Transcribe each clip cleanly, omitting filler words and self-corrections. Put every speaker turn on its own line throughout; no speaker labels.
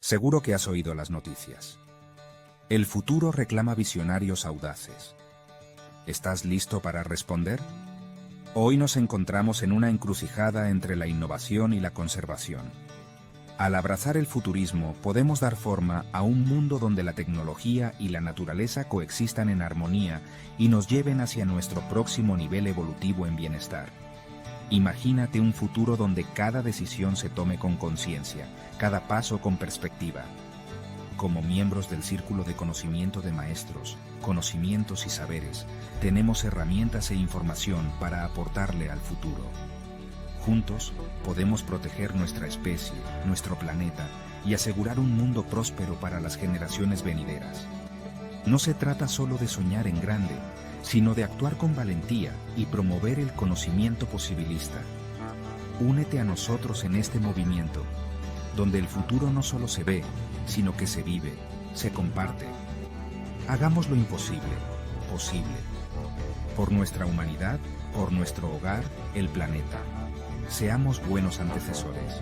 Seguro que has oído las noticias. El futuro reclama visionarios audaces. ¿Estás listo para responder? Hoy nos encontramos en una encrucijada entre la innovación y la conservación. Al abrazar el futurismo, podemos dar forma a un mundo donde la tecnología y la naturaleza coexistan en armonía y nos lleven hacia nuestro próximo nivel evolutivo en bienestar. Imagínate un futuro donde cada decisión se tome con conciencia, cada paso con perspectiva. Como miembros del Círculo de Conocimiento de Maestros, Conocimientos y Saberes, tenemos herramientas e información para aportarle al futuro. Juntos, podemos proteger nuestra especie, nuestro planeta y asegurar un mundo próspero para las generaciones venideras. No se trata solo de soñar en grande, sino de actuar con valentía y promover el conocimiento posibilista. Únete a nosotros en este movimiento, donde el futuro no solo se ve, sino que se vive, se comparte. Hagamos lo imposible, posible. Por nuestra humanidad, por nuestro hogar, el planeta. Seamos buenos antecesores.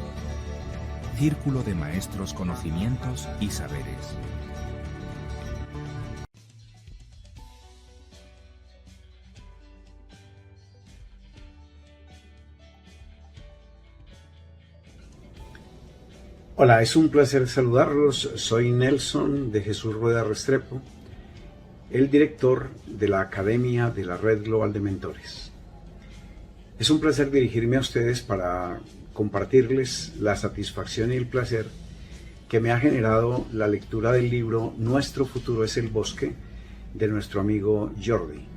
Círculo de Maestros, Conocimientos y Saberes.
Hola, es un placer saludarlos. Soy Nelson de Jesús Rueda Restrepo, el director de la Academia de la Red Global de Mentores. Es un placer dirigirme a ustedes para compartirles la satisfacción y el placer que me ha generado la lectura del libro Nuestro futuro es el bosque, de nuestro amigo Jordi.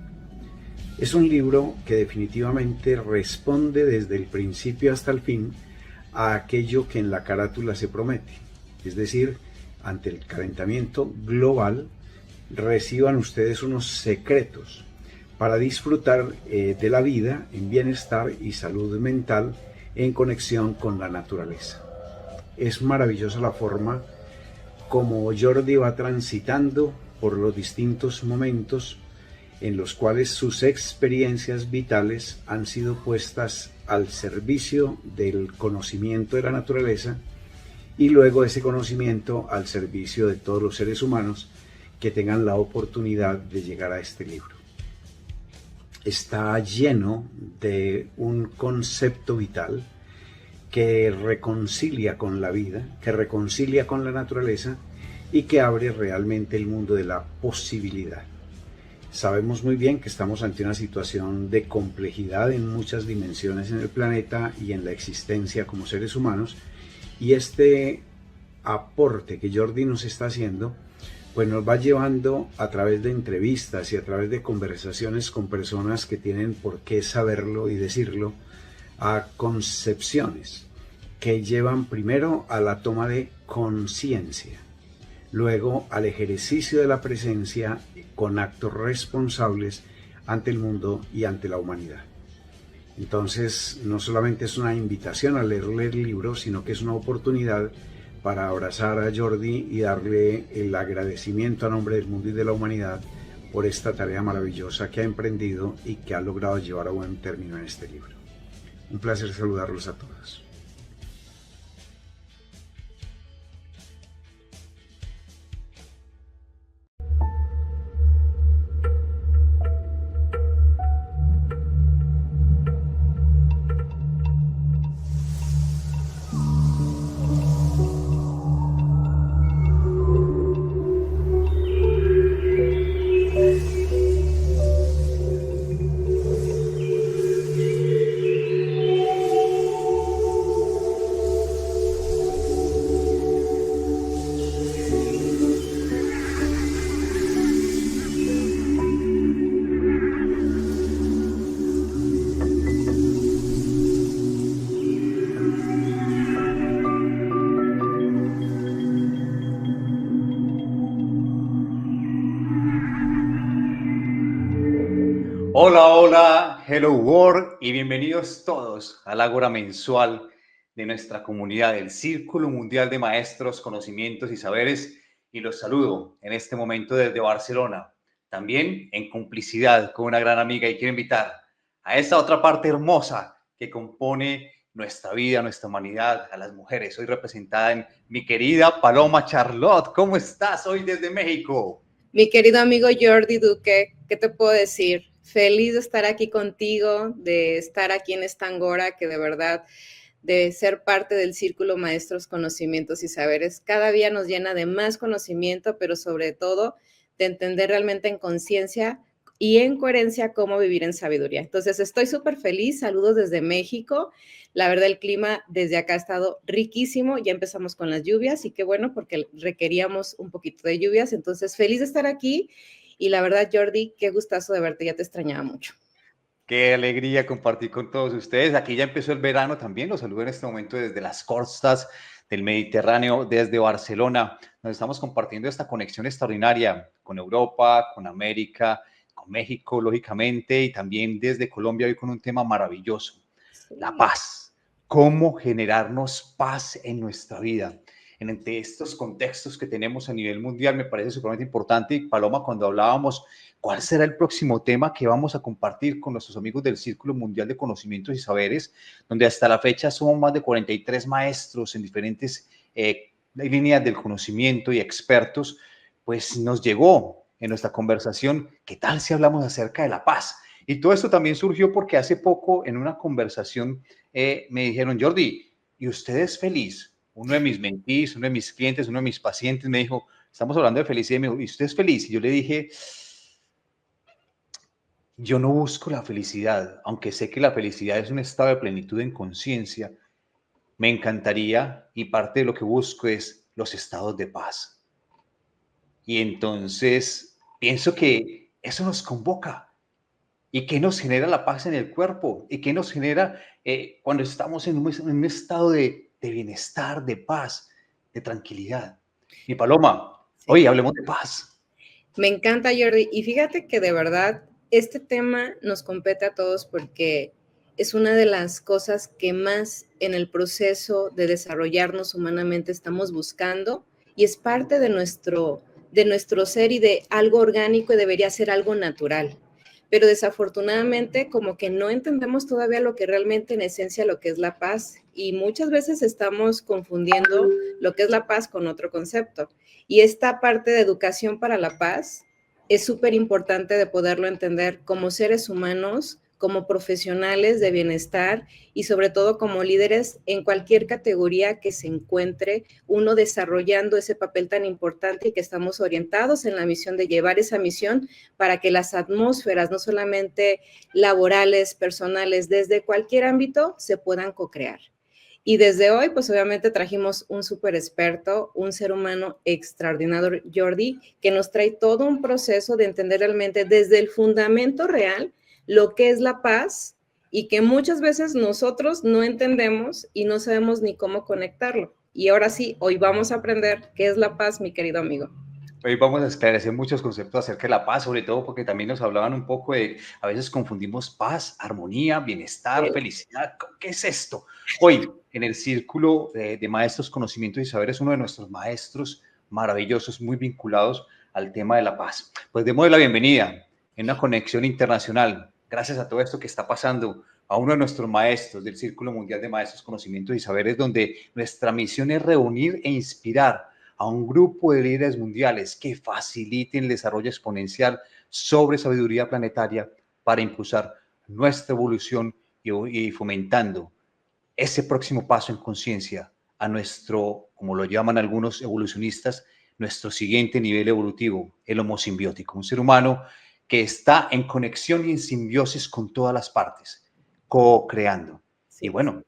Es un libro que definitivamente responde desde el principio hasta el fin a aquello que en la carátula se promete, es decir, ante el calentamiento global, reciban ustedes unos secretos para disfrutar de la vida en bienestar y salud mental en conexión con la naturaleza. Es maravillosa la forma como Jordi va transitando por los distintos momentos en los cuales sus experiencias vitales han sido puestas al servicio del conocimiento de la naturaleza y luego ese conocimiento al servicio de todos los seres humanos que tengan la oportunidad de llegar a este libro. Está lleno de un concepto vital que reconcilia con la vida, que reconcilia con la naturaleza y que abre realmente el mundo de la posibilidad. Sabemos muy bien que estamos ante una situación de complejidad en muchas dimensiones en el planeta y en la existencia como seres humanos, y este aporte que Jordi nos está haciendo pues nos va llevando a través de entrevistas y a través de conversaciones con personas que tienen por qué saberlo y decirlo, a concepciones que llevan primero a la toma de conciencia, luego al ejercicio de la presencia con actos responsables ante el mundo y ante la humanidad. Entonces, no solamente es una invitación a leerle el libro, sino que es una oportunidad para abrazar a Jordi y darle el agradecimiento a nombre del mundo y de la humanidad por esta tarea maravillosa que ha emprendido y que ha logrado llevar a buen término en este libro. Un placer saludarlos a todos.
Hola, hola, hello world y bienvenidos todos al Ágora mensual de nuestra comunidad del Círculo Mundial de Maestros, Conocimientos y Saberes, y los saludo en este momento desde Barcelona, también en complicidad con una gran amiga, y quiero invitar a esta otra parte hermosa que compone nuestra vida, nuestra humanidad, a las mujeres. Hoy representada en mi querida Paloma Charlotte. ¿Cómo estás hoy desde México?
Mi querido amigo Jordi Duque, ¿qué te puedo decir? Feliz de estar aquí contigo, de estar aquí en esta Angora, que de verdad, de ser parte del Círculo Maestros, Conocimientos y Saberes, cada día nos llena de más conocimiento, pero sobre todo de entender realmente en conciencia y en coherencia cómo vivir en sabiduría. Entonces, estoy súper feliz, saludos desde México. La verdad, el clima desde acá ha estado riquísimo, ya empezamos con las lluvias y qué bueno porque requeríamos un poquito de lluvias, entonces feliz de estar aquí y la verdad, Jordi, qué gustazo de verte, ya te extrañaba mucho.
Qué alegría compartir con todos ustedes. Aquí ya empezó el verano también. Los saludo en este momento desde las costas del Mediterráneo, desde Barcelona. Nos estamos compartiendo esta conexión extraordinaria con Europa, con América, con México, lógicamente, y también desde Colombia hoy con un tema maravilloso, la paz. Cómo generarnos paz en nuestra vida. Entre estos contextos que tenemos a nivel mundial me parece supremamente importante. Y Paloma, cuando hablábamos ¿cuál será el próximo tema que vamos a compartir con nuestros amigos del Círculo Mundial de Conocimientos y Saberes, donde hasta la fecha somos más de 43 maestros en diferentes líneas del conocimiento y expertos? Pues nos llegó en nuestra conversación, ¿qué tal si hablamos acerca de la paz? Y todo esto también surgió porque hace poco en una conversación me dijeron, Jordi, ¿y usted es feliz? Uno de mis mentees, uno de mis clientes, uno de mis pacientes me dijo, estamos hablando de felicidad, y me dijo, ¿y usted es feliz? Y yo le dije, yo no busco la felicidad, aunque sé que la felicidad es un estado de plenitud en conciencia. Me encantaría y parte de lo que busco es los estados de paz. Y entonces pienso que eso nos convoca. ¿Y qué nos genera la paz en el cuerpo? ¿Y qué nos genera cuando estamos en un estado de bienestar, de paz, de tranquilidad? Mi Paloma, sí. Hoy hablemos de paz.
Me encanta, Jordi. Y fíjate que de verdad este tema nos compete a todos porque es una de las cosas que más en el proceso de desarrollarnos humanamente estamos buscando y es parte de nuestro ser y de algo orgánico y debería ser algo natural. Pero desafortunadamente como que no entendemos todavía lo que realmente en esencia lo que es la paz y muchas veces estamos confundiendo lo que es la paz con otro concepto. Y esta parte de educación para la paz es súper importante de poderlo entender como seres humanos, como profesionales de bienestar y sobre todo como líderes en cualquier categoría que se encuentre uno desarrollando ese papel tan importante y que estamos orientados en la misión de llevar esa misión para que las atmósferas, no solamente laborales, personales, desde cualquier ámbito, se puedan co-crear. Y desde hoy, pues obviamente trajimos un súper experto, un ser humano extraordinario, Jordi, que nos trae todo un proceso de entender realmente desde el fundamento real lo que es la paz y que muchas veces nosotros no entendemos y no sabemos ni cómo conectarlo. Y ahora sí, hoy vamos a aprender qué es la paz, mi querido amigo.
Hoy vamos a esclarecer muchos conceptos acerca de la paz, sobre todo porque también nos hablaban un poco de, a veces confundimos paz, armonía, bienestar, felicidad. ¿Qué es esto? Hoy, en el Círculo de Maestros, Conocimientos y Saberes, uno de nuestros maestros maravillosos, muy vinculados al tema de la paz. Pues démosle la bienvenida en una conexión internacional, gracias a todo esto que está pasando, a uno de nuestros maestros del Círculo Mundial de Maestros, Conocimientos y Saberes, donde nuestra misión es reunir e inspirar a un grupo de líderes mundiales que faciliten el desarrollo exponencial sobre sabiduría planetaria para impulsar nuestra evolución y fomentando ese próximo paso en conciencia a nuestro, como lo llaman algunos evolucionistas, nuestro siguiente nivel evolutivo, el Homo simbiótico, un ser humano que está en conexión y en simbiosis con todas las partes, co-creando. Sí. Y bueno,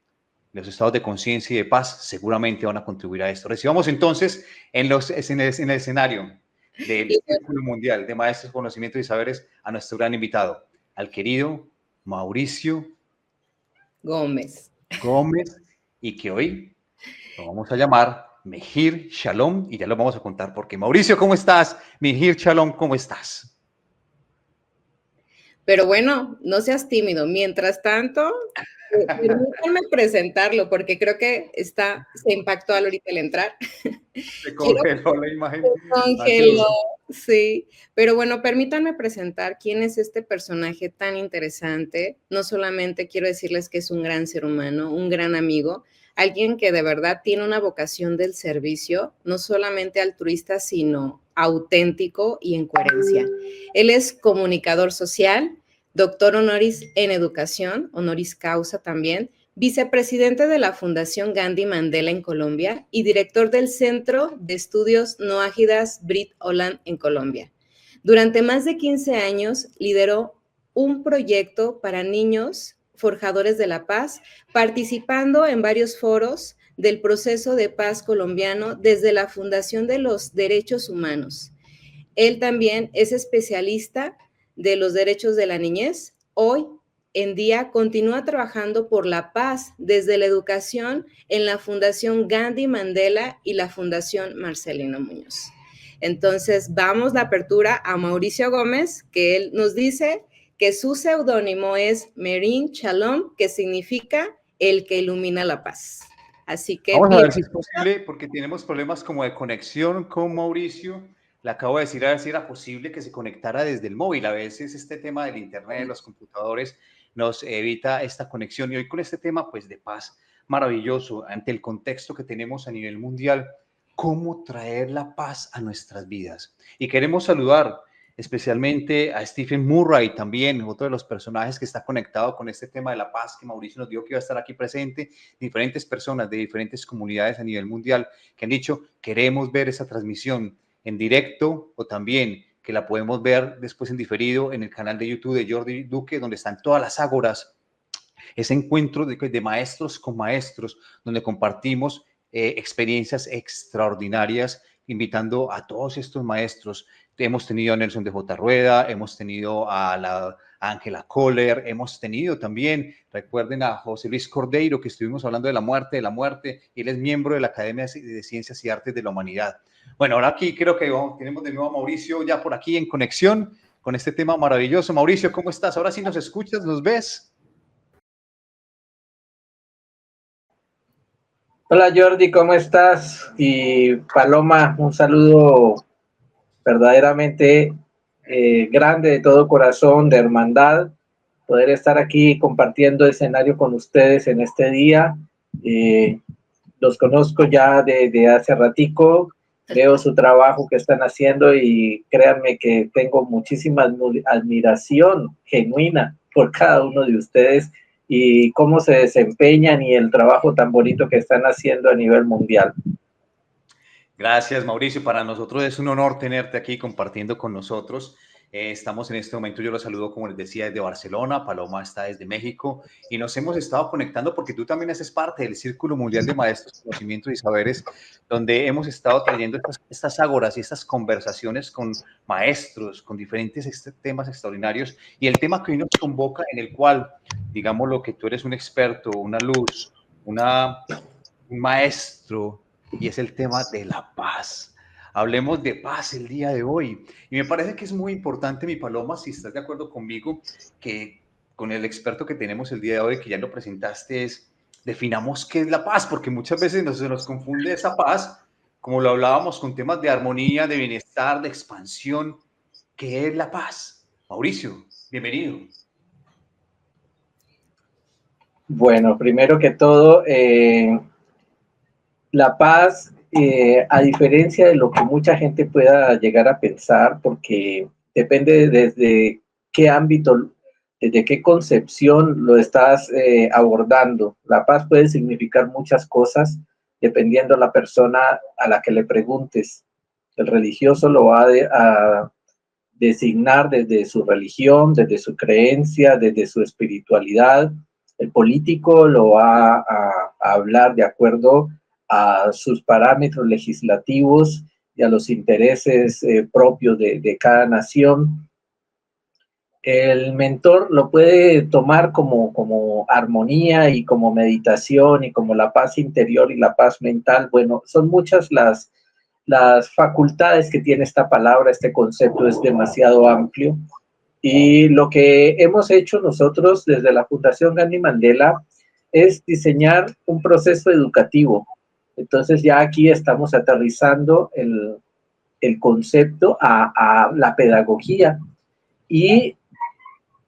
los estados de conciencia y de paz seguramente van a contribuir a esto. Recibamos entonces en el escenario del Círculo Mundial de Maestros, Conocimientos y Saberes a nuestro gran invitado, al querido Mauricio
Gómez,
y que hoy lo vamos a llamar Mejir Shalom y ya lo vamos a contar porque Mauricio, ¿cómo estás? Mejir Shalom, ¿cómo estás?
Pero bueno, no seas tímido. Mientras tanto, permítanme presentarlo porque creo que se impactó ahorita al entrar.
Se
Quiero
congeló la imagen. Así
congeló,
es.
sí. Pero bueno, permítanme presentar quién es este personaje tan interesante. No solamente quiero decirles que es un gran ser humano, un gran amigo, alguien que de verdad tiene una vocación del servicio, no solamente altruista, sino auténtico y en coherencia. Él es comunicador social, doctor honoris en educación, honoris causa también, vicepresidente de la Fundación Gandhi Mandela en Colombia y director del Centro de Estudios No Ágidas Brit Holland en Colombia. Durante más de 15 años lideró un proyecto para niños forjadores de la paz, participando en varios foros del proceso de paz colombiano desde la Fundación de los Derechos Humanos. Él también es especialista de los derechos de la niñez. Hoy en día continúa trabajando por la paz desde la educación en la Fundación Gandhi Mandela y la Fundación Marcelino Muñoz. Entonces, vamos la apertura a Mauricio Gómez, que él nos dice que su seudónimo es Merin Shalom, que significa el que ilumina la paz. Así que
Vamos a
bien.
ver si es posible, porque tenemos problemas como de conexión con Mauricio. Le acabo de decir a ver si era posible que se conectara desde el móvil. A veces este tema del internet, de los computadores, nos evita esta conexión. Y hoy con este tema, pues, de paz, maravilloso, ante el contexto que tenemos a nivel mundial, cómo traer la paz a nuestras vidas. Y queremos saludar especialmente a Stephen Murray también, otro de los personajes que está conectado con este tema de la paz, que Mauricio nos dijo que iba a estar aquí presente, diferentes personas de diferentes comunidades a nivel mundial que han dicho, queremos ver esa transmisión en directo o también que la podemos ver después en diferido en el canal de YouTube de Jordi Duque, donde están todas las ágoras, ese encuentro de maestros con maestros, donde compartimos experiencias extraordinarias, invitando a todos estos maestros. Hemos tenido a Nelson de J. Rueda, hemos tenido a Ángela Kohler, hemos tenido también, recuerden a José Luis Cordeiro, que estuvimos hablando de la muerte, y él es miembro de la Academia de Ciencias y Artes de la Humanidad. Bueno, ahora aquí creo que tenemos de nuevo a Mauricio ya por aquí en conexión con este tema maravilloso. Mauricio, ¿cómo estás? Ahora sí nos escuchas, nos ves.
Hola Jordi, ¿cómo estás? Y Paloma, un saludo verdaderamente grande de todo corazón, de hermandad, poder estar aquí compartiendo escenario con ustedes en este día. Los conozco ya de hace ratico, veo su trabajo que están haciendo y créanme que tengo muchísima admiración genuina por cada uno de ustedes y cómo se desempeñan y el trabajo tan bonito que están haciendo a nivel mundial.
Gracias, Mauricio. Para nosotros es un honor tenerte aquí compartiendo con nosotros. Estamos en este momento, yo los saludo, como les decía, desde Barcelona, Paloma está desde México y nos hemos estado conectando porque tú también haces parte del Círculo Mundial de Maestros, Conocimientos y Saberes, donde hemos estado trayendo estas ágoras y estas conversaciones con maestros, con diferentes temas extraordinarios. Y el tema que hoy nos convoca, en el cual, digamos, lo que tú eres un experto, una luz, un maestro, y es el tema de la paz. Hablemos de paz el día de hoy. Y me parece que es muy importante, mi Paloma, si estás de acuerdo conmigo, que con el experto que tenemos el día de hoy, que ya lo presentaste, definamos qué es la paz, porque muchas veces se nos confunde esa paz, como lo hablábamos con temas de armonía, de bienestar, de expansión. ¿Qué es la paz? Mauricio, bienvenido.
Bueno, primero que todo, la paz, a diferencia de lo que mucha gente pueda llegar a pensar, porque depende desde qué ámbito, desde qué concepción lo estás abordando. La paz puede significar muchas cosas dependiendo la persona a la que le preguntes. El religioso lo va a designar desde su religión, desde su creencia, desde su espiritualidad. El político lo va a hablar de acuerdo a sus parámetros legislativos y a los intereses propios de cada nación. El mentor lo puede tomar como armonía y como meditación y como la paz interior y la paz mental. Bueno, son muchas las facultades que tiene esta palabra, este concepto es demasiado amplio. Y lo que hemos hecho nosotros desde la Fundación Gandhi Mandela es diseñar un proceso educativo. Entonces ya aquí estamos aterrizando el concepto a la pedagogía, y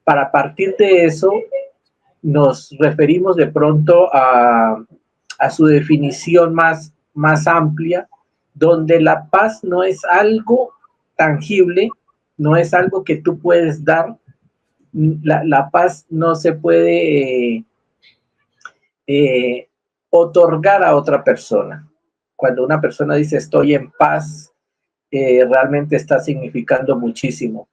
para partir de eso nos referimos de pronto a su definición más amplia, donde la paz no es algo tangible, no es algo que tú puedes dar. La paz no se puede otorgar a otra persona. Cuando una persona dice estoy en paz, realmente está significando muchísimo.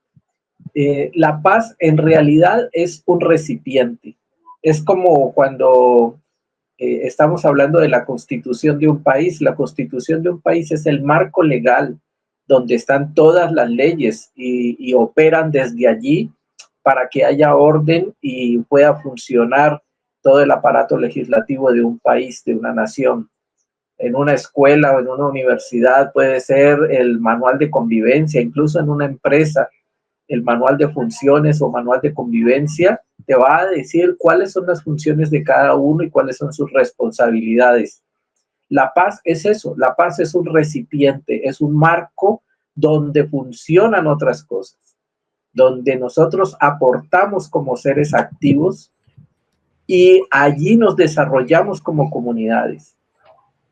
La paz en realidad es un recipiente. Es como cuando estamos hablando de la constitución de un país. La constitución de un país es el marco legal donde están todas las leyes y operan desde allí para que haya orden y pueda funcionar todo el aparato legislativo de un país, de una nación. En una escuela o en una universidad puede ser el manual de convivencia, incluso en una empresa, el manual de funciones o manual de convivencia te va a decir cuáles son las funciones de cada uno y cuáles son sus responsabilidades. La paz es eso, la paz es un recipiente, es un marco donde funcionan otras cosas, donde nosotros aportamos como seres activos y allí nos desarrollamos como comunidades.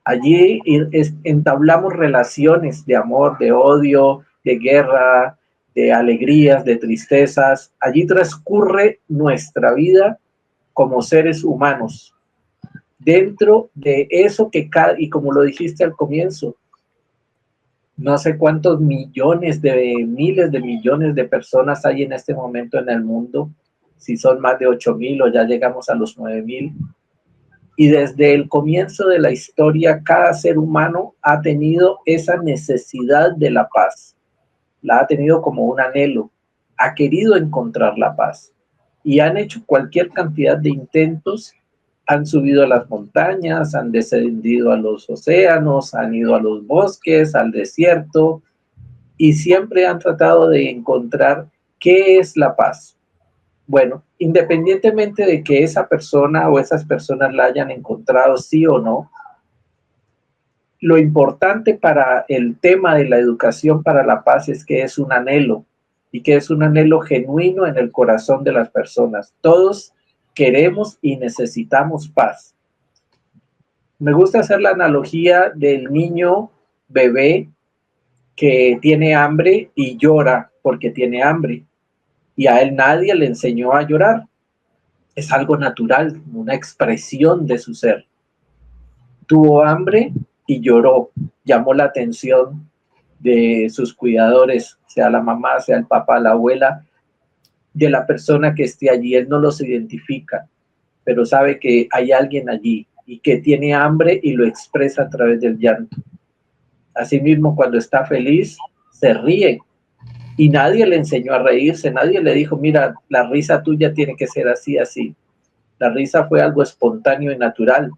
Allí entablamos relaciones de amor, de odio, de guerra, de alegrías, de tristezas. Allí transcurre nuestra vida como seres humanos. Dentro de eso y como lo dijiste al comienzo, no sé cuántos miles de millones de personas hay en este momento en el mundo, si son más de 8.000 o ya llegamos a los 9.000. Y desde el comienzo de la historia, cada ser humano ha tenido esa necesidad de la paz. La ha tenido como un anhelo, ha querido encontrar la paz. Y han hecho cualquier cantidad de intentos, han subido a las montañas, han descendido a los océanos, han ido a los bosques, al desierto, y siempre han tratado de encontrar qué es la paz. Bueno, independientemente de que esa persona o esas personas la hayan encontrado sí o no, lo importante para el tema de la educación para la paz es que es un anhelo, y que es un anhelo genuino en el corazón de las personas. Todos queremos y necesitamos paz. Me gusta hacer la analogía del niño bebé que tiene hambre y llora porque tiene hambre, y a él nadie le enseñó a llorar. Es algo natural, una expresión de su ser. Tuvo hambre y lloró, llamó la atención de sus cuidadores, sea la mamá, sea el papá, la abuela, de la persona que esté allí. Él no los identifica, pero sabe que hay alguien allí y que tiene hambre y lo expresa a través del llanto. Asimismo, cuando está feliz, se ríe. Y nadie le enseñó a reírse, nadie le dijo, mira, la risa tuya tiene que ser así, así. La risa fue algo espontáneo y natural.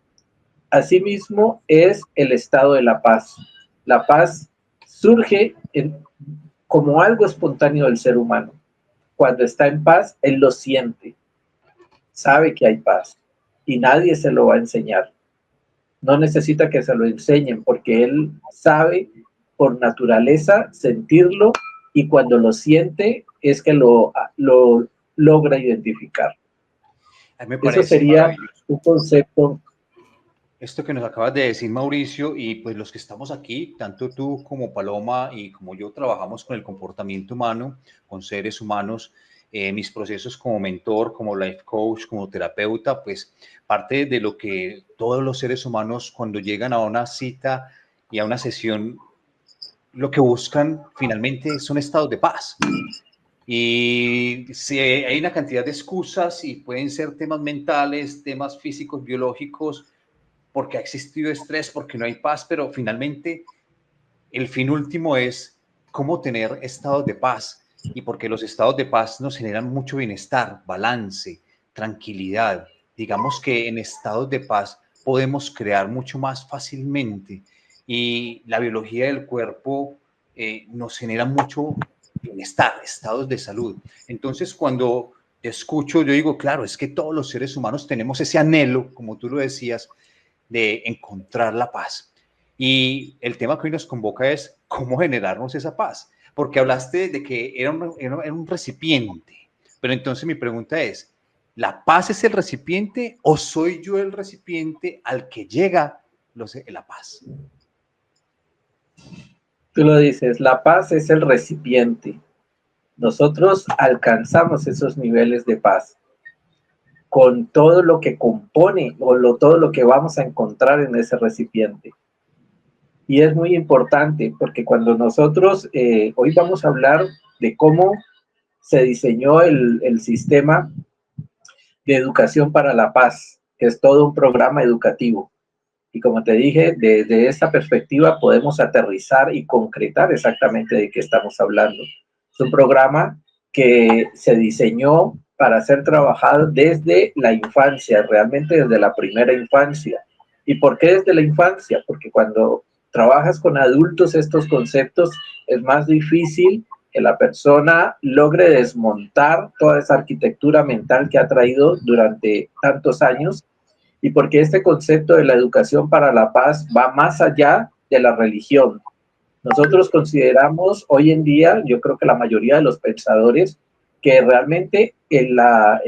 Asimismo es el estado de la paz. La paz surge como algo espontáneo del ser humano. Cuando está en paz, él lo siente, sabe que hay paz y nadie se lo va a enseñar. No necesita que se lo enseñen porque él sabe por naturaleza sentirlo, y cuando lo siente es que lo logra identificar. Eso sería un concepto.
Esto que nos acabas de decir, Mauricio, y pues los que estamos aquí, tanto tú como Paloma y como yo, trabajamos con el comportamiento humano, con seres humanos. Mis procesos como mentor, como life coach, como terapeuta, pues parte de lo que todos los seres humanos cuando llegan a una cita y a una sesión, lo que buscan finalmente son estados de paz. Y si hay una cantidad de excusas y pueden ser temas mentales, temas físicos, biológicos, porque ha existido estrés, porque no hay paz, pero finalmente el fin último es cómo tener estados de paz, y porque los estados de paz nos generan mucho bienestar, balance, tranquilidad. Digamos que en estados de paz podemos crear mucho más fácilmente, y la biología del cuerpo nos genera mucho bienestar, estados de salud. Entonces, cuando escucho, yo digo, claro, es que todos los seres humanos tenemos ese anhelo, como tú lo decías, de encontrar la paz. Y el tema que hoy nos convoca es cómo generarnos esa paz, porque hablaste de que era un recipiente, pero entonces mi pregunta es, ¿la paz es el recipiente o soy yo el recipiente al que llega la paz?
Tú lo dices, la paz es el recipiente. Nosotros alcanzamos esos niveles de paz con todo lo que compone o todo lo que vamos a encontrar en ese recipiente. Y es muy importante porque cuando nosotros, hoy vamos a hablar de cómo se diseñó el sistema de educación para la paz, que es todo un programa educativo. Y como te dije, desde esta perspectiva podemos aterrizar y concretar exactamente de qué estamos hablando. Es un programa que se diseñó para ser trabajado desde la infancia, realmente desde la primera infancia. ¿Y por qué desde la infancia? Porque cuando trabajas con adultos estos conceptos es más difícil que la persona logre desmontar toda esa arquitectura mental que ha traído durante tantos años, y porque este concepto de la educación para la paz va más allá de la religión. Nosotros consideramos hoy en día, yo creo que la mayoría de los pensadores, que realmente la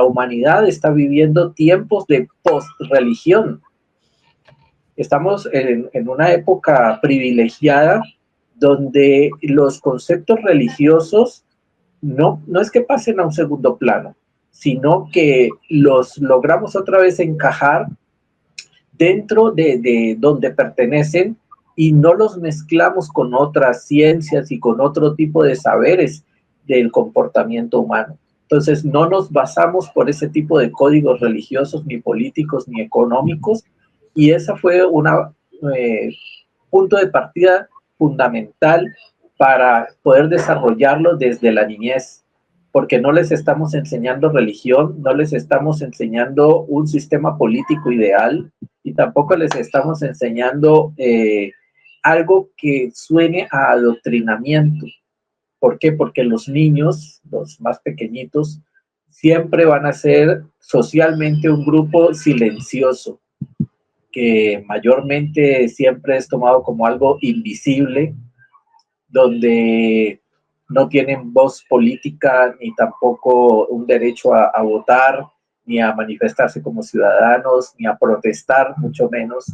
humanidad está viviendo tiempos de post-religión. Estamos en una época privilegiada donde los conceptos religiosos no es que pasen a un segundo plano, sino que los logramos otra vez encajar dentro de donde pertenecen y no los mezclamos con otras ciencias y con otro tipo de saberes del comportamiento humano. Entonces, no nos basamos por ese tipo de códigos religiosos, ni políticos, ni económicos, y esa fue una punto de partida fundamental para poder desarrollarlo desde la niñez, porque no les estamos enseñando religión, no les estamos enseñando un sistema político ideal y tampoco les estamos enseñando algo que suene a adoctrinamiento. ¿Por qué? Porque los niños, los más pequeñitos, siempre van a ser socialmente un grupo silencioso, que mayormente siempre es tomado como algo invisible, donde no tienen voz política ni tampoco un derecho a votar, ni a manifestarse como ciudadanos, ni a protestar, mucho menos.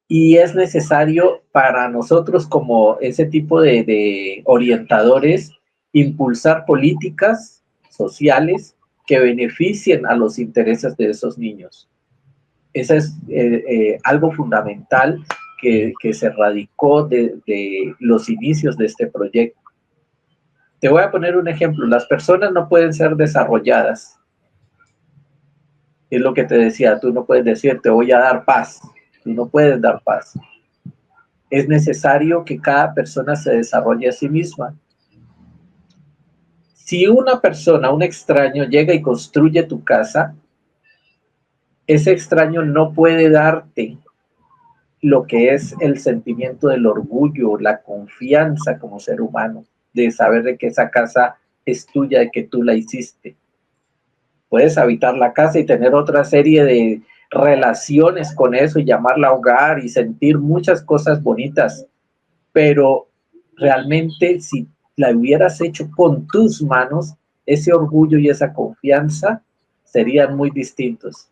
Y es necesario para nosotros como ese tipo de orientadores impulsar políticas sociales que beneficien a los intereses de esos niños. Eso es algo fundamental que se radicó de los inicios de este proyecto. Te voy a poner un ejemplo. Las personas no pueden ser desarrolladas. Es lo que te decía, tú no puedes decir, te voy a dar paz. Tú no puedes dar paz. Es necesario que cada persona se desarrolle a sí misma. Si una persona, un extraño, llega y construye tu casa, ese extraño no puede darte lo que es el sentimiento del orgullo, la confianza como ser humano, de saber de que esa casa es tuya, de que tú la hiciste. Puedes habitar la casa y tener otra serie de relaciones con eso y llamarla hogar y sentir muchas cosas bonitas, pero realmente si la hubieras hecho con tus manos, ese orgullo y esa confianza serían muy distintos.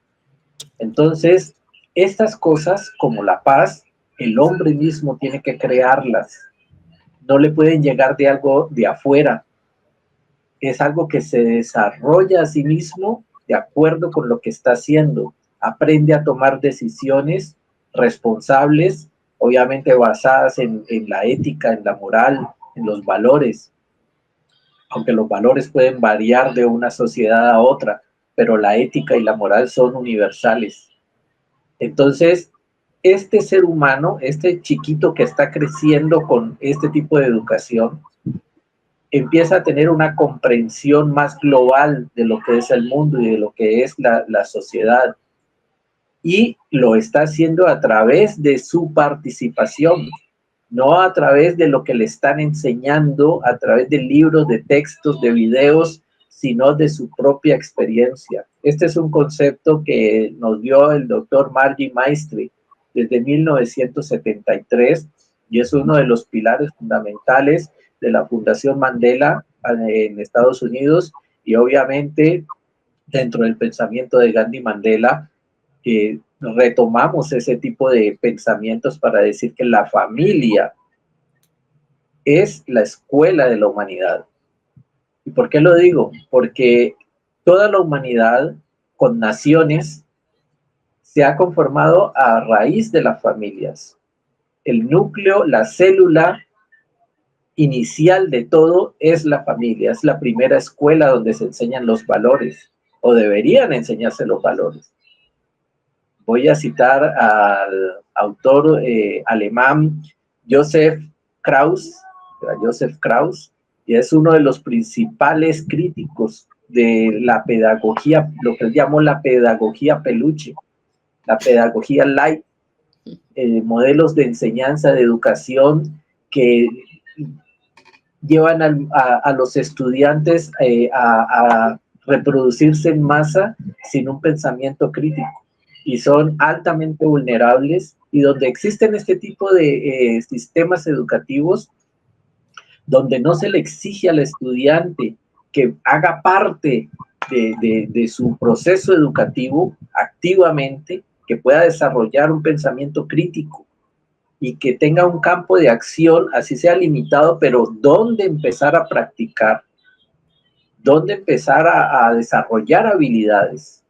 Entonces, estas cosas como la paz, el hombre mismo tiene que crearlas. No le pueden llegar de algo de afuera. Es algo que se desarrolla a sí mismo de acuerdo con lo que está haciendo. Aprende a tomar decisiones responsables, obviamente basadas en la ética, en la moral, en los valores. Aunque los valores pueden variar de una sociedad a otra, pero la ética y la moral son universales. Entonces, este ser humano, este chiquito que está creciendo con este tipo de educación, empieza a tener una comprensión más global de lo que es el mundo y de lo que es la sociedad. Y lo está haciendo a través de su participación. no a través de lo que le están enseñando, a través de libros, de textos, de videos, sino de su propia experiencia. Este es un concepto que nos dio el doctor Margie Maestri desde 1973 y es uno de los pilares fundamentales de la Fundación Mandela en Estados Unidos y obviamente dentro del pensamiento de Gandhi Mandela retomamos ese tipo de pensamientos para decir que la familia es la escuela de la humanidad. ¿Y por qué lo digo? Porque toda la humanidad con naciones se ha conformado a raíz de las familias. El núcleo, la célula inicial de todo es la familia, es la primera escuela donde se enseñan los valores o deberían enseñarse los valores. Voy a citar al autor alemán Joseph Krauss, y es uno de los principales críticos de la pedagogía, lo que él llamó la pedagogía peluche, la pedagogía light, modelos de enseñanza, de educación que llevan a los estudiantes a reproducirse en masa sin un pensamiento crítico y son altamente vulnerables y donde existen este tipo de sistemas educativos donde no se le exige al estudiante que haga parte de su proceso educativo activamente, que pueda desarrollar un pensamiento crítico y que tenga un campo de acción, así sea limitado, pero dónde empezar a practicar, dónde empezar a desarrollar habilidades,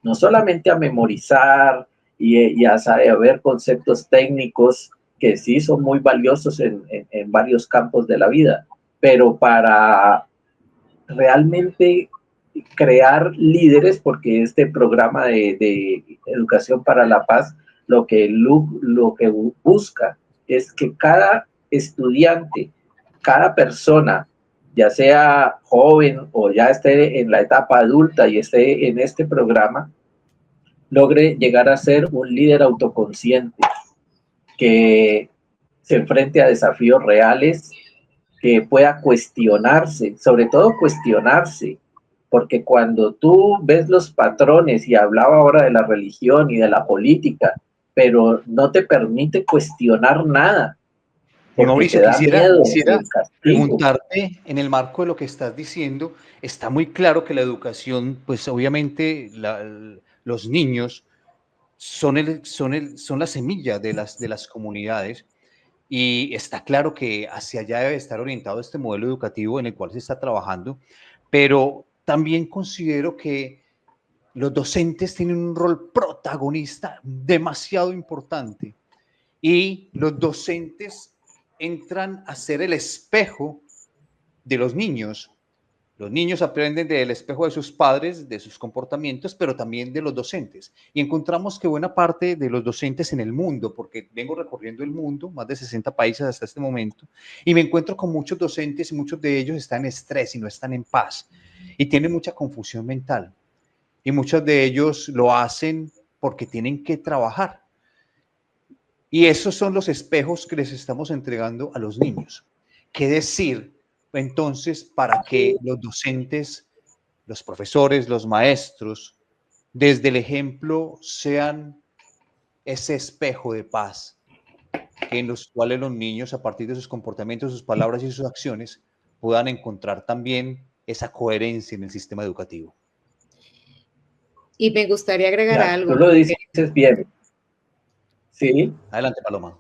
no solamente a memorizar y a ver conceptos técnicos que sí son muy valiosos en varios campos de la vida, pero para realmente crear líderes, porque este programa de Educación para la Paz lo que busca es que cada estudiante, cada persona, ya sea joven o ya esté en la etapa adulta y esté en este programa, logre llegar a ser un líder autoconsciente, que se enfrente a desafíos reales, que pueda cuestionarse, sobre todo cuestionarse, porque cuando tú ves los patrones, y hablaba ahora de la religión y de la política, pero no te permite cuestionar nada, porque
Mauricio,
te da miedo
quisiera
el castigo.
preguntarte, en el marco de lo que estás diciendo, está muy claro que la educación, pues obviamente los niños son la semilla de las comunidades y está claro que hacia allá debe estar orientado este modelo educativo en el cual se está trabajando, pero también considero que los docentes tienen un rol protagonista demasiado importante y los docentes entran a ser el espejo de los niños. Los niños aprenden del espejo de sus padres, de sus comportamientos, pero también de los docentes. Y encontramos que buena parte de los docentes en el mundo, porque vengo recorriendo el mundo, más de 60 países hasta este momento, y me encuentro con muchos docentes y muchos de ellos están en estrés y no están en paz. Y tienen mucha confusión mental. Y muchos de ellos lo hacen porque tienen que trabajar. Y esos son los espejos que les estamos entregando a los niños. ¿Qué decir entonces para que los docentes, los profesores, los maestros, desde el ejemplo sean ese espejo de paz en los cuales los niños, a partir de sus comportamientos, sus palabras y sus acciones, puedan encontrar también esa coherencia en el sistema educativo?
Y me gustaría agregar algo.
Tú lo dices bien. Sí.
Adelante, Paloma.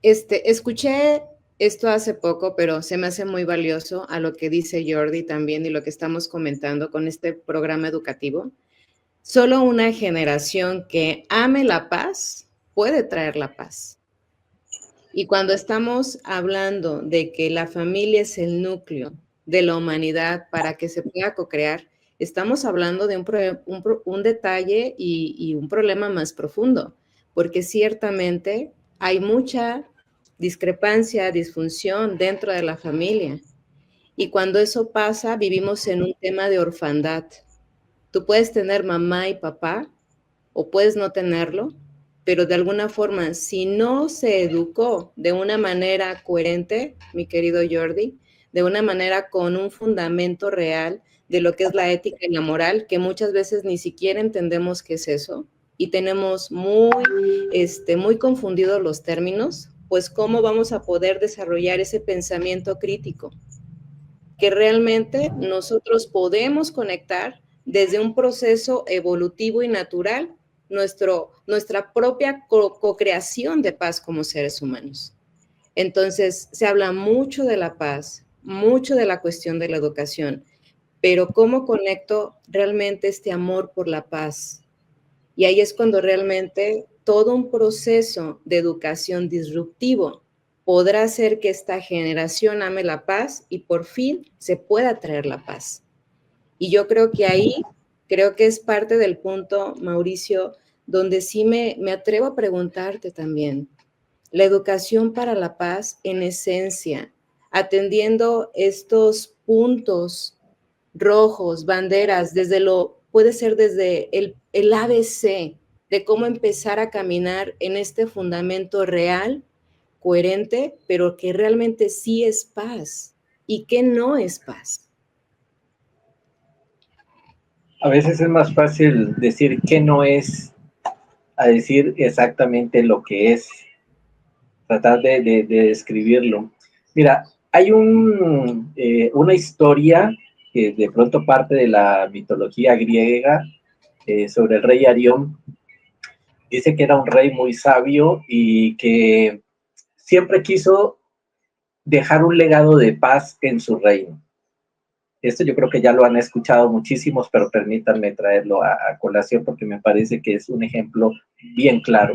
Escuché esto hace poco, pero se me hace muy valioso a lo que dice Jordi también y lo que estamos comentando con este programa educativo. Solo una generación que ame la paz puede traer la paz. Y cuando estamos hablando de que la familia es el núcleo de la humanidad para que se pueda co-crear, estamos hablando de un detalle y un problema más profundo, porque ciertamente hay mucha discrepancia, disfunción dentro de la familia. Y cuando eso pasa, vivimos en un tema de orfandad. Tú puedes tener mamá y papá o puedes no tenerlo, pero de alguna forma, si no se educó de una manera coherente, mi querido Jordi, de una manera con un fundamento real de lo que es la ética y la moral, que muchas veces ni siquiera entendemos qué es eso, y tenemos muy confundidos los términos, pues cómo vamos a poder desarrollar ese pensamiento crítico, que realmente nosotros podemos conectar desde un proceso evolutivo y natural nuestra propia co-creación de paz como seres humanos. Entonces, se habla mucho de la paz, mucho de la cuestión de la educación, pero ¿cómo conecto realmente este amor por la paz? Y ahí es cuando realmente todo un proceso de educación disruptivo podrá hacer que esta generación ame la paz y por fin se pueda traer la paz. Y yo creo que ahí, creo que es parte del punto, Mauricio, donde sí me atrevo a preguntarte también, la educación para la paz en esencia, atendiendo estos puntos rojos, banderas, puede ser desde el ABC, de cómo empezar a caminar en este fundamento real, coherente, pero que realmente sí es paz y que no es paz.
A veces es más fácil decir que no es a decir exactamente lo que es, tratar de describirlo. Mira, hay una historia que de pronto parte de la mitología griega sobre el rey Arión. Dice que era un rey muy sabio y que siempre quiso dejar un legado de paz en su reino. Esto yo creo que ya lo han escuchado muchísimos, pero permítanme traerlo a colación porque me parece que es un ejemplo bien claro.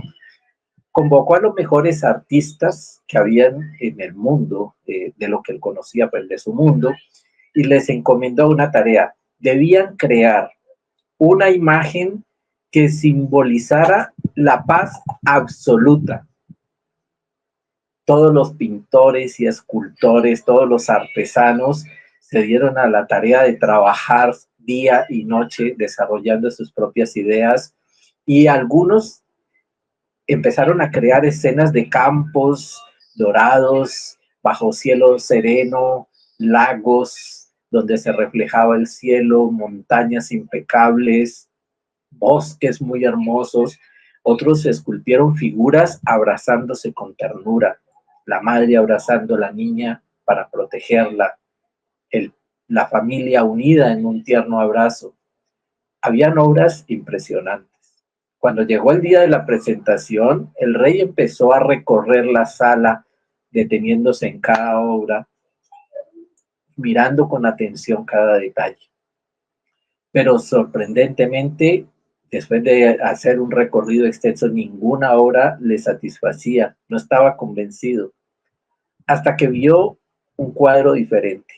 Convocó a los mejores artistas que habían en el mundo, de lo que él conocía, pues de su mundo, y les encomendó una tarea. Debían crear una imagen que simbolizara la paz absoluta. Todos los pintores y escultores, todos los artesanos se dieron a la tarea de trabajar día y noche desarrollando sus propias ideas, y algunos empezaron a crear escenas de campos dorados, bajo cielo sereno, lagos donde se reflejaba el cielo, montañas impecables, bosques muy hermosos. Otros esculpieron figuras abrazándose con ternura, la madre abrazando a la niña para protegerla, la familia unida en un tierno abrazo. Habían obras impresionantes. Cuando llegó el día de la presentación, el rey empezó a recorrer la sala, deteniéndose en cada obra, mirando con atención cada detalle. Pero sorprendentemente, después de hacer un recorrido extenso, ninguna obra le satisfacía, no estaba convencido, hasta que vio un cuadro diferente.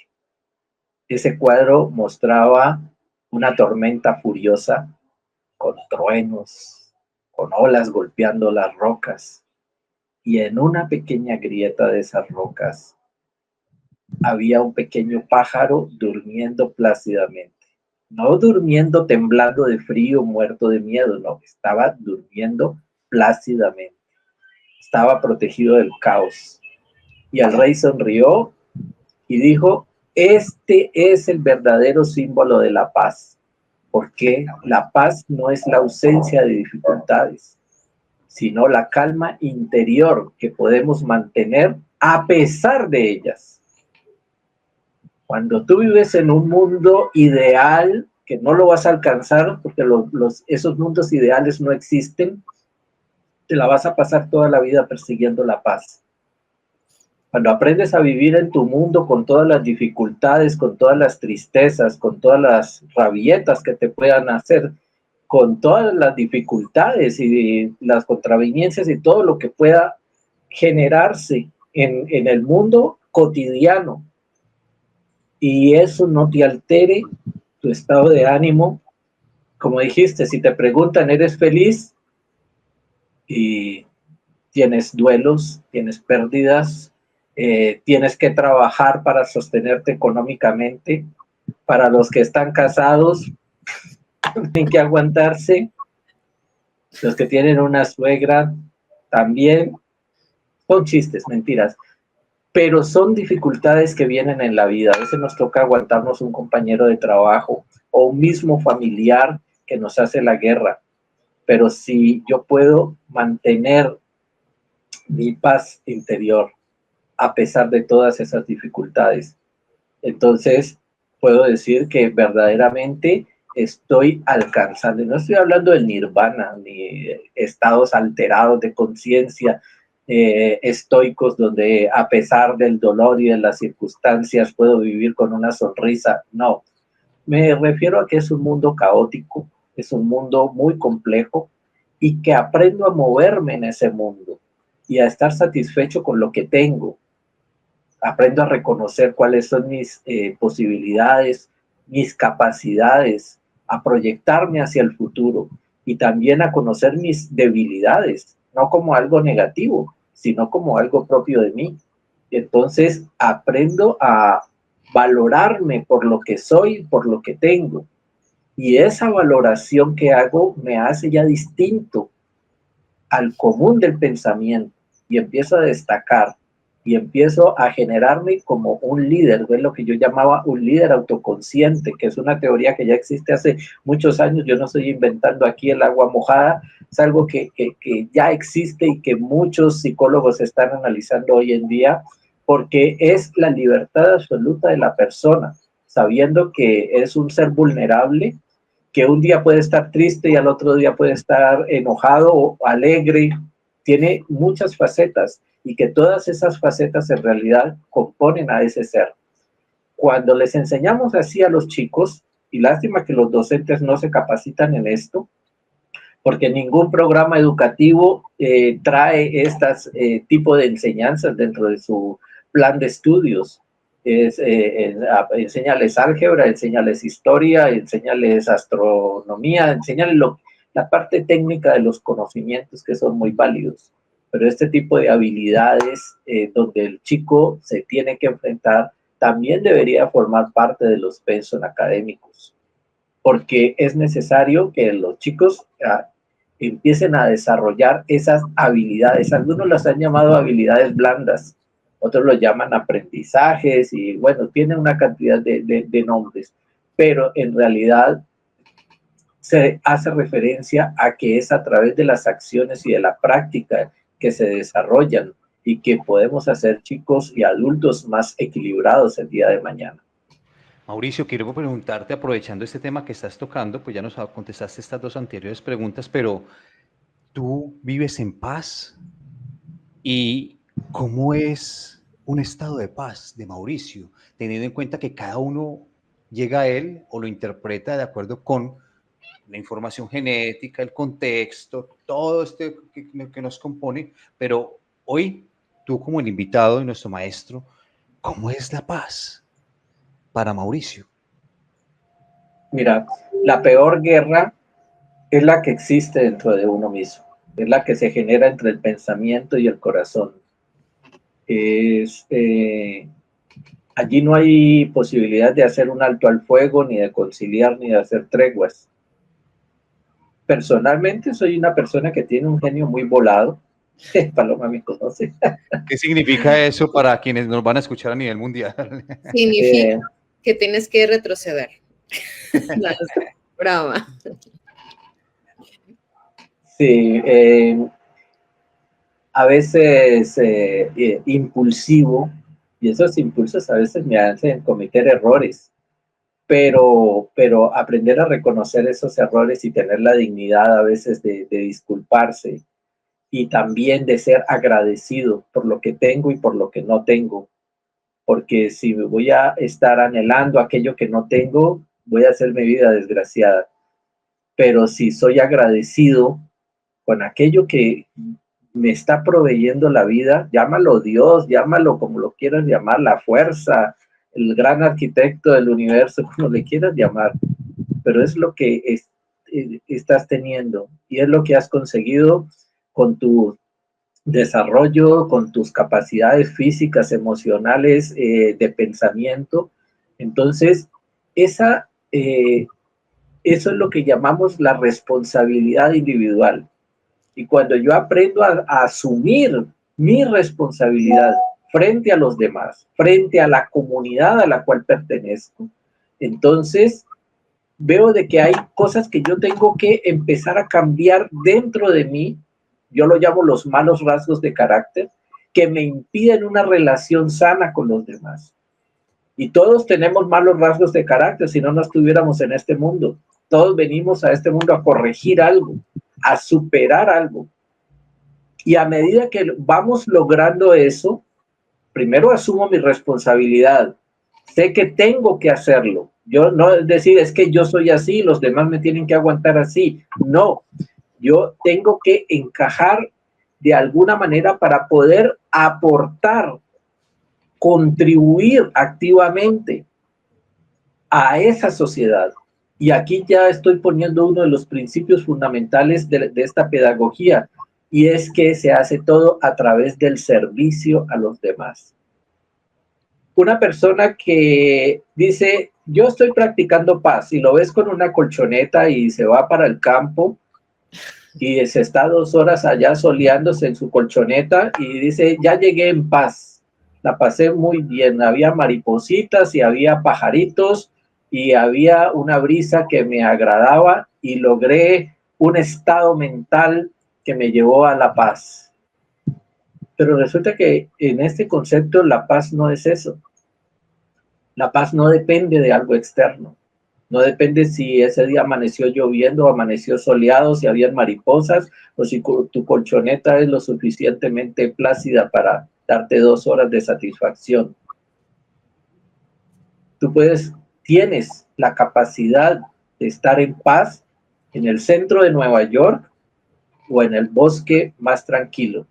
Ese cuadro mostraba una tormenta furiosa, con truenos, con olas golpeando las rocas, y en una pequeña grieta de esas rocas había un pequeño pájaro durmiendo plácidamente. No durmiendo temblando de frío, muerto de miedo, no, estaba durmiendo plácidamente. Estaba protegido del caos. Y el rey sonrió y dijo: este es el verdadero símbolo de la paz, porque la paz no es la ausencia de dificultades, sino la calma interior que podemos mantener a pesar de ellas. Cuando tú vives en un mundo ideal, que no lo vas a alcanzar porque esos mundos ideales no existen, te la vas a pasar toda la vida persiguiendo la paz. Cuando aprendes a vivir en tu mundo con todas las dificultades, con todas las tristezas, con todas las rabietas que te puedan hacer, con todas las dificultades y las contraveniencias y todo lo que pueda generarse en el mundo cotidiano, y eso no te altere tu estado de ánimo, como dijiste, si te preguntan, ¿eres feliz? Y tienes duelos, tienes pérdidas, tienes que trabajar para sostenerte económicamente. Para los que están casados, tienen que aguantarse Los que tienen una suegra también son chistes, mentiras. Pero son dificultades que vienen en la vida. A veces nos toca aguantarnos un compañero de trabajo o un mismo familiar que nos hace la guerra. Pero si yo puedo mantener mi paz interior a pesar de todas esas dificultades, entonces puedo decir que verdaderamente estoy alcanzando, y no estoy hablando del nirvana, ni estados alterados de conciencia, estoicos, donde a pesar del dolor y de las circunstancias puedo vivir con una sonrisa. No, me refiero a que es un mundo caótico, es un mundo muy complejo y que aprendo a moverme en ese mundo y a estar satisfecho con lo que tengo. Aprendo a reconocer cuáles son mis posibilidades, mis capacidades, a proyectarme hacia el futuro y también a conocer mis debilidades, no como algo negativo, sino como algo propio de mí. Entonces aprendo a valorarme por lo que soy, por lo que tengo. Y esa valoración que hago me hace ya distinto al común del pensamiento y empiezo a destacar y empiezo a generarme como un líder, es lo que yo llamaba un líder autoconsciente, que es una teoría que ya existe hace muchos años. Yo no estoy inventando aquí el agua mojada, es algo que ya existe y que muchos psicólogos están analizando hoy en día, porque es la libertad absoluta de la persona, sabiendo que es un ser vulnerable, que un día puede estar triste y al otro día puede estar enojado o alegre, tiene muchas facetas y que todas esas facetas en realidad componen a ese ser. Cuando les enseñamos así a los chicos, y lástima que los docentes no se capacitan en esto, porque ningún programa educativo trae estas tipo de enseñanzas dentro de su plan de estudios. Enséñales álgebra, enséñales historia, enséñales astronomía, enséñales la parte técnica de los conocimientos, que son muy válidos. Pero este tipo de habilidades donde el chico se tiene que enfrentar también debería formar parte de los pensos académicos, porque es necesario que los chicos empiecen a desarrollar esas habilidades. Algunos las han llamado habilidades blandas, otros lo llaman aprendizajes y bueno, tienen una cantidad de nombres, pero en realidad se hace referencia a que es a través de las acciones y de la práctica que se desarrollan y que podemos hacer chicos y adultos más equilibrados el día de mañana.
Mauricio, quiero preguntarte, aprovechando este tema que estás tocando, pues ya nos contestaste estas dos anteriores preguntas, pero ¿tú vives en paz? ¿Y cómo es un estado de paz de Mauricio, teniendo en cuenta que cada uno llega a él o lo interpreta de acuerdo con la información genética, el contexto, todo este que nos compone? Pero hoy, tú como el invitado y nuestro maestro, ¿cómo es la paz para Mauricio?
Mira, la peor guerra es la que existe dentro de uno mismo, es la que se genera entre el pensamiento y el corazón. Allí no hay posibilidad de hacer un alto al fuego, ni de conciliar, ni de hacer treguas. Personalmente soy una persona que tiene un genio muy volado. Paloma me conoce.
¿Qué significa eso para quienes nos van a escuchar a nivel mundial?
Significa que tienes que retroceder. Brava.
Sí, a veces impulsivo, y esos impulsos a veces me hacen cometer errores, pero aprender a reconocer esos errores y tener la dignidad a veces de disculparse y también de ser agradecido por lo que tengo y por lo que no tengo, porque si me voy a estar anhelando aquello que no tengo, voy a hacer mi vida desgraciada. Pero si soy agradecido con aquello que me está proveyendo la vida, llámalo Dios, llámalo como lo quieras llamar, la fuerza, el gran arquitecto del universo, como le quieras llamar, pero es lo que estás teniendo y es lo que has conseguido con tu desarrollo, con tus capacidades físicas, emocionales, de pensamiento. Entonces, eso es lo que llamamos la responsabilidad individual. Y cuando yo aprendo a asumir mi responsabilidad frente a los demás, frente a la comunidad a la cual pertenezco, entonces veo de que hay cosas que yo tengo que empezar a cambiar dentro de mí. Yo lo llamo los malos rasgos de carácter, que me impiden una relación sana con los demás. Y todos tenemos malos rasgos de carácter, si no, no estuviéramos en este mundo. Todos venimos a este mundo a corregir algo, a superar algo. Y a medida que vamos logrando eso, primero asumo mi responsabilidad. Sé que tengo que hacerlo. Yo no es decir, es que yo soy así, los demás me tienen que aguantar así. No, yo tengo que encajar de alguna manera para poder aportar, contribuir activamente a esa sociedad. Y aquí ya estoy poniendo uno de los principios fundamentales de esta pedagogía, y es que se hace todo a través del servicio a los demás. Una persona que dice, yo estoy practicando paz, y lo ves con una colchoneta y se va para el campo, y se está 2 horas allá soleándose en su colchoneta, y dice, ya llegué en paz, la pasé muy bien, había maripositas y había pajaritos, y había una brisa que me agradaba, y logré un estado mental que me llevó a la paz. Pero resulta que en este concepto la paz no es eso. La paz no depende de algo externo. No depende si ese día amaneció lloviendo o amaneció soleado, si había mariposas o si tu colchoneta es lo suficientemente plácida para darte 2 horas de satisfacción. Tú tienes la capacidad de estar en paz en el centro de Nueva York o en el bosque más tranquilo.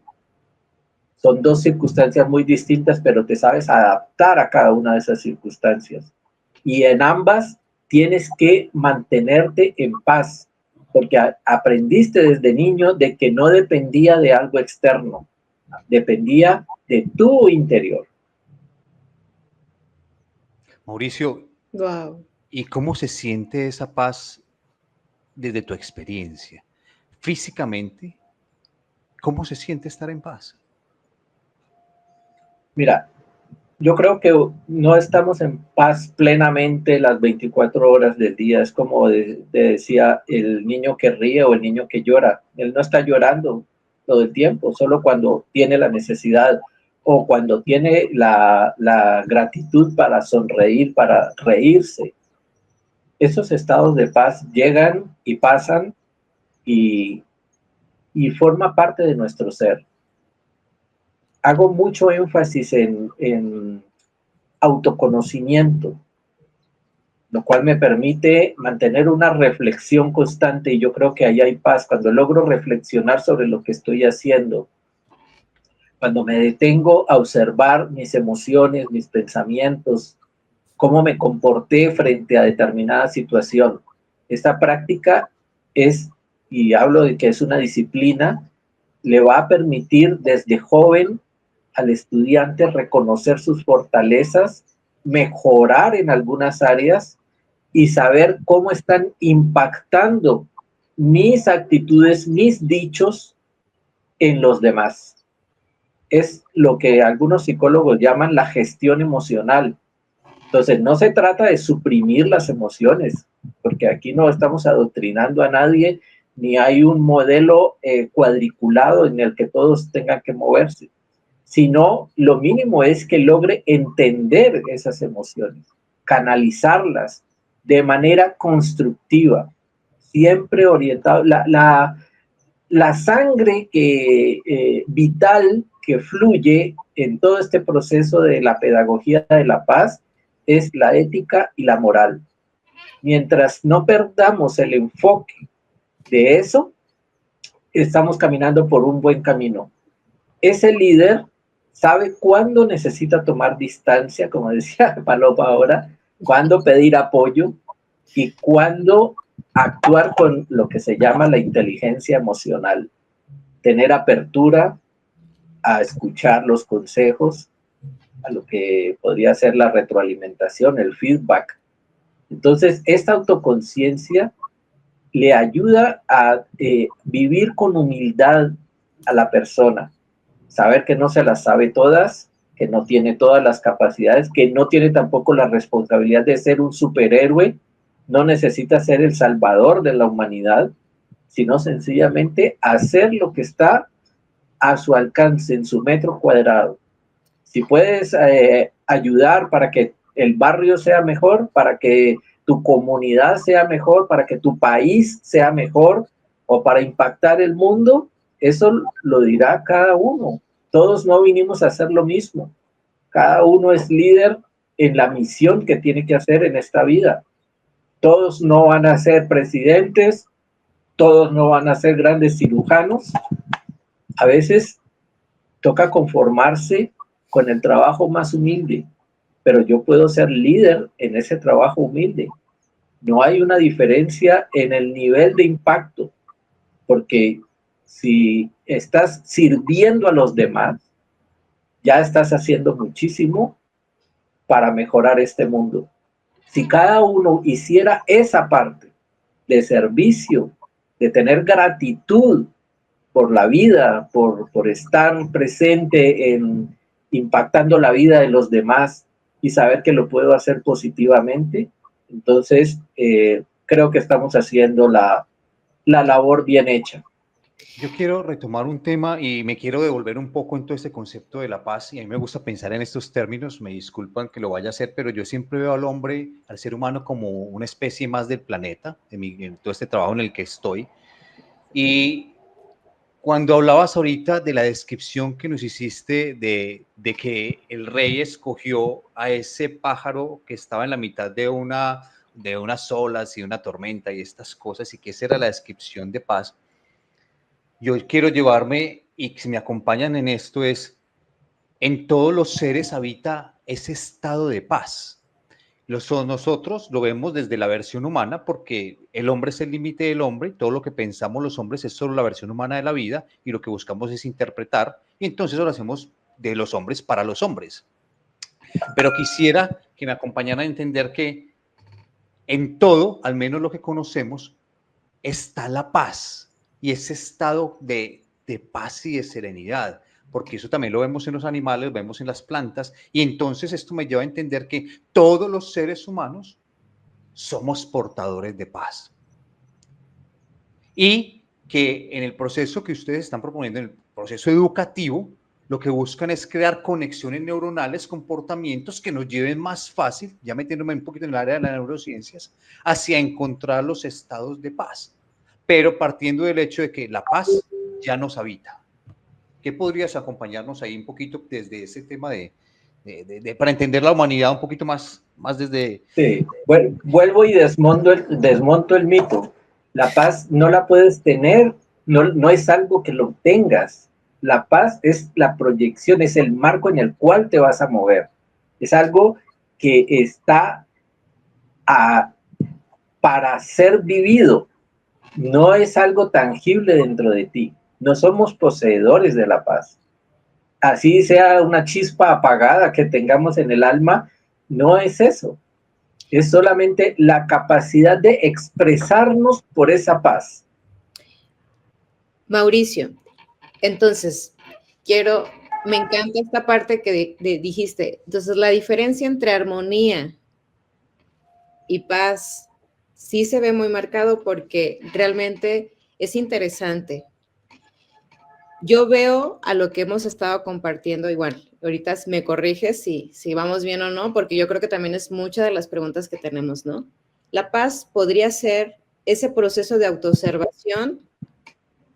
Son 2 circunstancias muy distintas, pero te sabes adaptar a cada una de esas circunstancias. Y en ambas tienes que mantenerte en paz, porque aprendiste desde niño de que no dependía de algo externo, dependía de tu interior.
Mauricio,
Wow.
¿y cómo se siente esa paz desde tu experiencia? Físicamente, ¿cómo se siente estar en paz?
Mira, yo creo que no estamos en paz plenamente las 24 horas del día. Es como decía el niño que ríe o el niño que llora. Él no está llorando todo el tiempo, solo cuando tiene la necesidad o cuando tiene la gratitud para sonreír, para reírse. Esos estados de paz llegan y pasan y forma parte de nuestro ser. Hago mucho énfasis en autoconocimiento, lo cual me permite mantener una reflexión constante, y yo creo que ahí hay paz cuando logro reflexionar sobre lo que estoy haciendo, cuando me detengo a observar mis emociones, mis pensamientos, cómo me comporté frente a determinada situación. Esta práctica es, y hablo de que es una disciplina, le va a permitir desde joven al estudiante reconocer sus fortalezas, mejorar en algunas áreas y saber cómo están impactando mis actitudes, mis dichos en los demás. Es lo que algunos psicólogos llaman la gestión emocional. Entonces, no se trata de suprimir las emociones, porque aquí no estamos adoctrinando a nadie, ni hay un modelo cuadriculado en el que todos tengan que moverse, sino lo mínimo es que logre entender esas emociones, canalizarlas de manera constructiva, siempre orientado. La sangre vital que fluye en todo este proceso de la pedagogía de la paz es la ética y la moral. Mientras no perdamos el enfoque de eso, estamos caminando por un buen camino. Ese líder sabe cuándo necesita tomar distancia, como decía Paloma ahora, cuándo pedir apoyo y cuándo actuar con lo que se llama la inteligencia emocional. Tener apertura a escuchar los consejos, a lo que podría ser la retroalimentación, el feedback. Entonces, esta autoconciencia le ayuda a vivir con humildad a la persona, saber que no se las sabe todas, que no tiene todas las capacidades, que no tiene tampoco la responsabilidad de ser un superhéroe, no necesita ser el salvador de la humanidad, sino sencillamente hacer lo que está a su alcance, en su metro cuadrado. Si puedes ayudar para que el barrio sea mejor, para que tu comunidad sea mejor, para que tu país sea mejor o para impactar el mundo, eso lo dirá cada uno. Todos no vinimos a hacer lo mismo. Cada uno es líder en la misión que tiene que hacer en esta vida. Todos no van a ser presidentes, todos no van a ser grandes cirujanos. A veces toca conformarse con el trabajo más humilde, pero yo puedo ser líder en ese trabajo humilde. No hay una diferencia en el nivel de impacto, porque si estás sirviendo a los demás, ya estás haciendo muchísimo para mejorar este mundo. Si cada uno hiciera esa parte de servicio, de tener gratitud por la vida, por estar presente en impactando la vida de los demás y saber que lo puedo hacer positivamente, entonces creo que estamos haciendo la labor bien hecha.
Yo quiero retomar un tema y me quiero devolver un poco en todo este concepto de la paz, y a mí me gusta pensar en estos términos. Me disculpan que lo vaya a hacer, pero yo siempre veo al hombre, al ser humano, como una especie más del planeta, en todo este trabajo en el que estoy. Y cuando hablabas ahorita de la descripción que nos hiciste de que el rey escogió a ese pájaro que estaba en la mitad de unas olas y una tormenta y estas cosas, y que esa era la descripción de paz, yo quiero llevarme, y si me acompañan en esto, es: en todos los seres habita ese estado de paz. Nosotros lo vemos desde la versión humana, porque el hombre es el límite del hombre, y todo lo que pensamos los hombres es solo la versión humana de la vida, y lo que buscamos es interpretar, y entonces lo hacemos de los hombres para los hombres. Pero quisiera que me acompañaran a entender que en todo, al menos lo que conocemos, está la paz, y ese estado de paz y de serenidad, porque eso también lo vemos en los animales, lo vemos en las plantas, y entonces esto me lleva a entender que todos los seres humanos somos portadores de paz. Y que en el proceso que ustedes están proponiendo, en el proceso educativo, lo que buscan es crear conexiones neuronales, comportamientos que nos lleven más fácil, ya metiéndome un poquito en el área de las neurociencias, hacia encontrar los estados de paz, pero partiendo del hecho de que la paz ya nos habita. ¿Qué podrías acompañarnos ahí un poquito desde ese tema para entender la humanidad un poquito más desde...
Sí, vuelvo y desmonto el mito. La paz no la puedes tener, no es algo que lo obtengas. La paz es la proyección, es el marco en el cual te vas a mover. Es algo que está para ser vivido. No es algo tangible dentro de ti. No somos poseedores de la paz. Así sea una chispa apagada que tengamos en el alma, no es eso. Es solamente la capacidad de expresarnos por esa paz.
Mauricio, entonces, me encanta esta parte que dijiste. Entonces, la diferencia entre armonía y paz sí se ve muy marcado, porque realmente es interesante. Yo veo a lo que hemos estado compartiendo igual. Ahorita me corriges si vamos bien o no, porque yo creo que también es muchas de las preguntas que tenemos, ¿no? La paz podría ser ese proceso de autoobservación,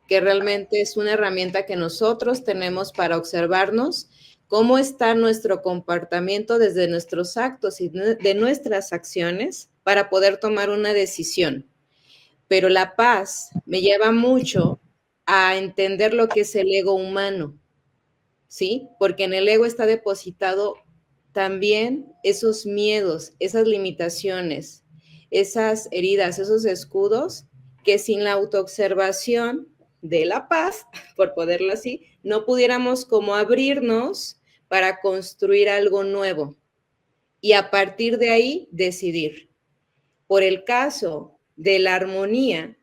que realmente es una herramienta que nosotros tenemos para observarnos cómo está nuestro comportamiento desde nuestros actos y de nuestras acciones para poder tomar una decisión. Pero la paz me lleva mucho a entender lo que es el ego humano, ¿sí? Porque en el ego está depositado también esos miedos, esas limitaciones, esas heridas, esos escudos que sin la autoobservación de la paz, por ponerlo así, no pudiéramos como abrirnos para construir algo nuevo y a partir de ahí decidir. Por el caso de la armonía,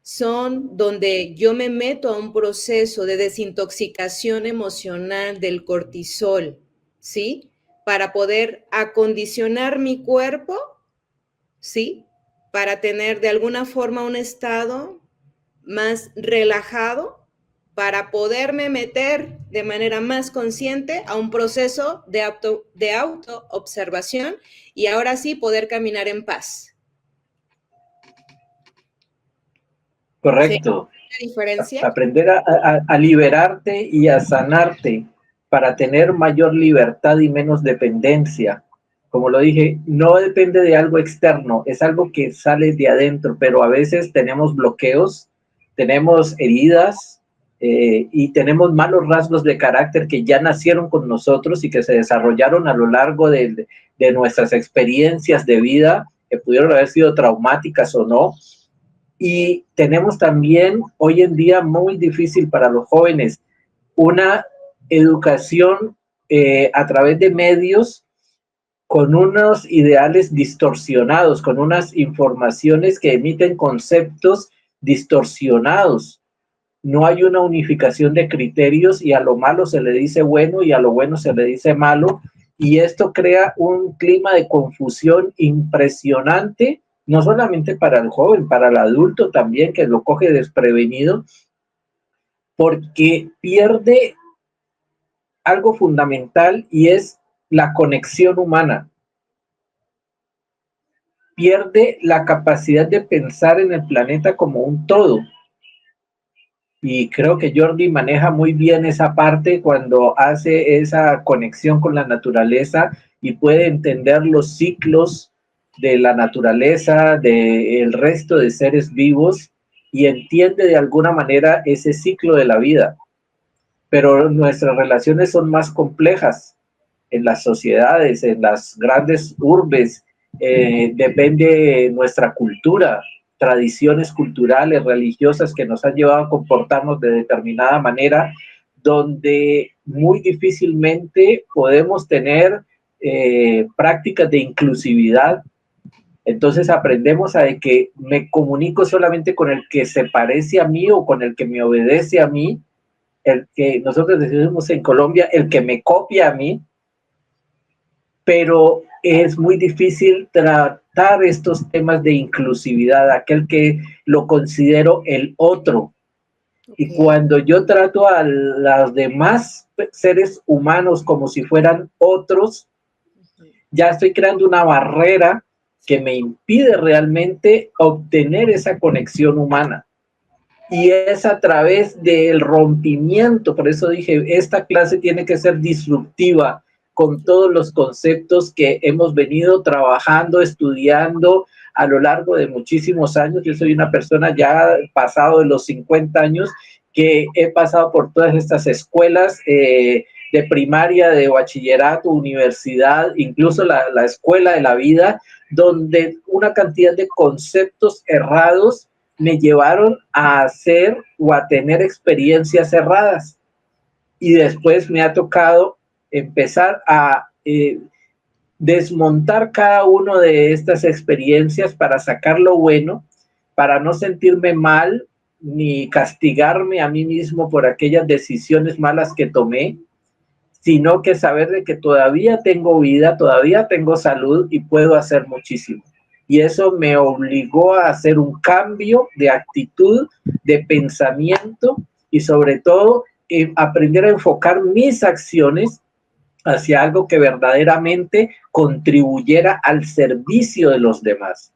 son donde yo me meto a un proceso de desintoxicación emocional del cortisol, ¿sí? Para poder acondicionar mi cuerpo, ¿sí? Para tener de alguna forma un estado más relajado, para poderme meter de manera más consciente a un proceso de auto-observación y ahora sí poder caminar en paz.
Correcto.
¿Sí? ¿La diferencia?
Aprender a liberarte y a sanarte para tener mayor libertad y menos dependencia. Como lo dije, no depende de algo externo, es algo que sale de adentro, pero a veces tenemos bloqueos, tenemos heridas y tenemos malos rasgos de carácter que ya nacieron con nosotros y que se desarrollaron a lo largo de nuestras experiencias de vida, que pudieron haber sido traumáticas o no. Y tenemos también hoy en día muy difícil para los jóvenes una educación a través de medios con unos ideales distorsionados, con unas informaciones que emiten conceptos distorsionados. No hay una unificación de criterios y a lo malo se le dice bueno y a lo bueno se le dice malo. Y esto crea un clima de confusión impresionante, no solamente para el joven, para el adulto también, que lo coge desprevenido, porque pierde algo fundamental y es la conexión humana. Pierde la capacidad de pensar en el planeta como un todo. Y creo que Jordi maneja muy bien esa parte cuando hace esa conexión con la naturaleza y puede entender los ciclos de la naturaleza, del resto de seres vivos, y entiende de alguna manera ese ciclo de la vida. Pero nuestras relaciones son más complejas en las sociedades, en las grandes urbes, depende nuestra cultura, tradiciones culturales, religiosas que nos han llevado a comportarnos de determinada manera, donde muy difícilmente podemos tener prácticas de inclusividad. Entonces aprendemos a que me comunico solamente con el que se parece a mí o con el que me obedece a mí, el que nosotros decimos en Colombia, el que me copia a mí, pero es muy difícil tratar estos temas de inclusividad, aquel que lo considero el otro. Okay. Y cuando yo trato a los demás seres humanos como si fueran otros, ya estoy creando una barrera que me impide realmente obtener esa conexión humana. Y es a través del rompimiento, por eso dije, esta clase tiene que ser disruptiva, con todos los conceptos que hemos venido trabajando, estudiando a lo largo de muchísimos años. Yo soy una persona ya pasado de los 50 años que he pasado por todas estas escuelas de primaria, de bachillerato, universidad, incluso la escuela de la vida, donde una cantidad de conceptos errados me llevaron a hacer o a tener experiencias erradas. Y después me ha tocado empezar a desmontar cada una de estas experiencias para sacar lo bueno, para no sentirme mal ni castigarme a mí mismo por aquellas decisiones malas que tomé, sino que saber de que todavía tengo vida, todavía tengo salud y puedo hacer muchísimo. Y eso me obligó a hacer un cambio de actitud, de pensamiento y sobre todo aprender a enfocar mis acciones hacia algo que verdaderamente contribuyera al servicio de los demás.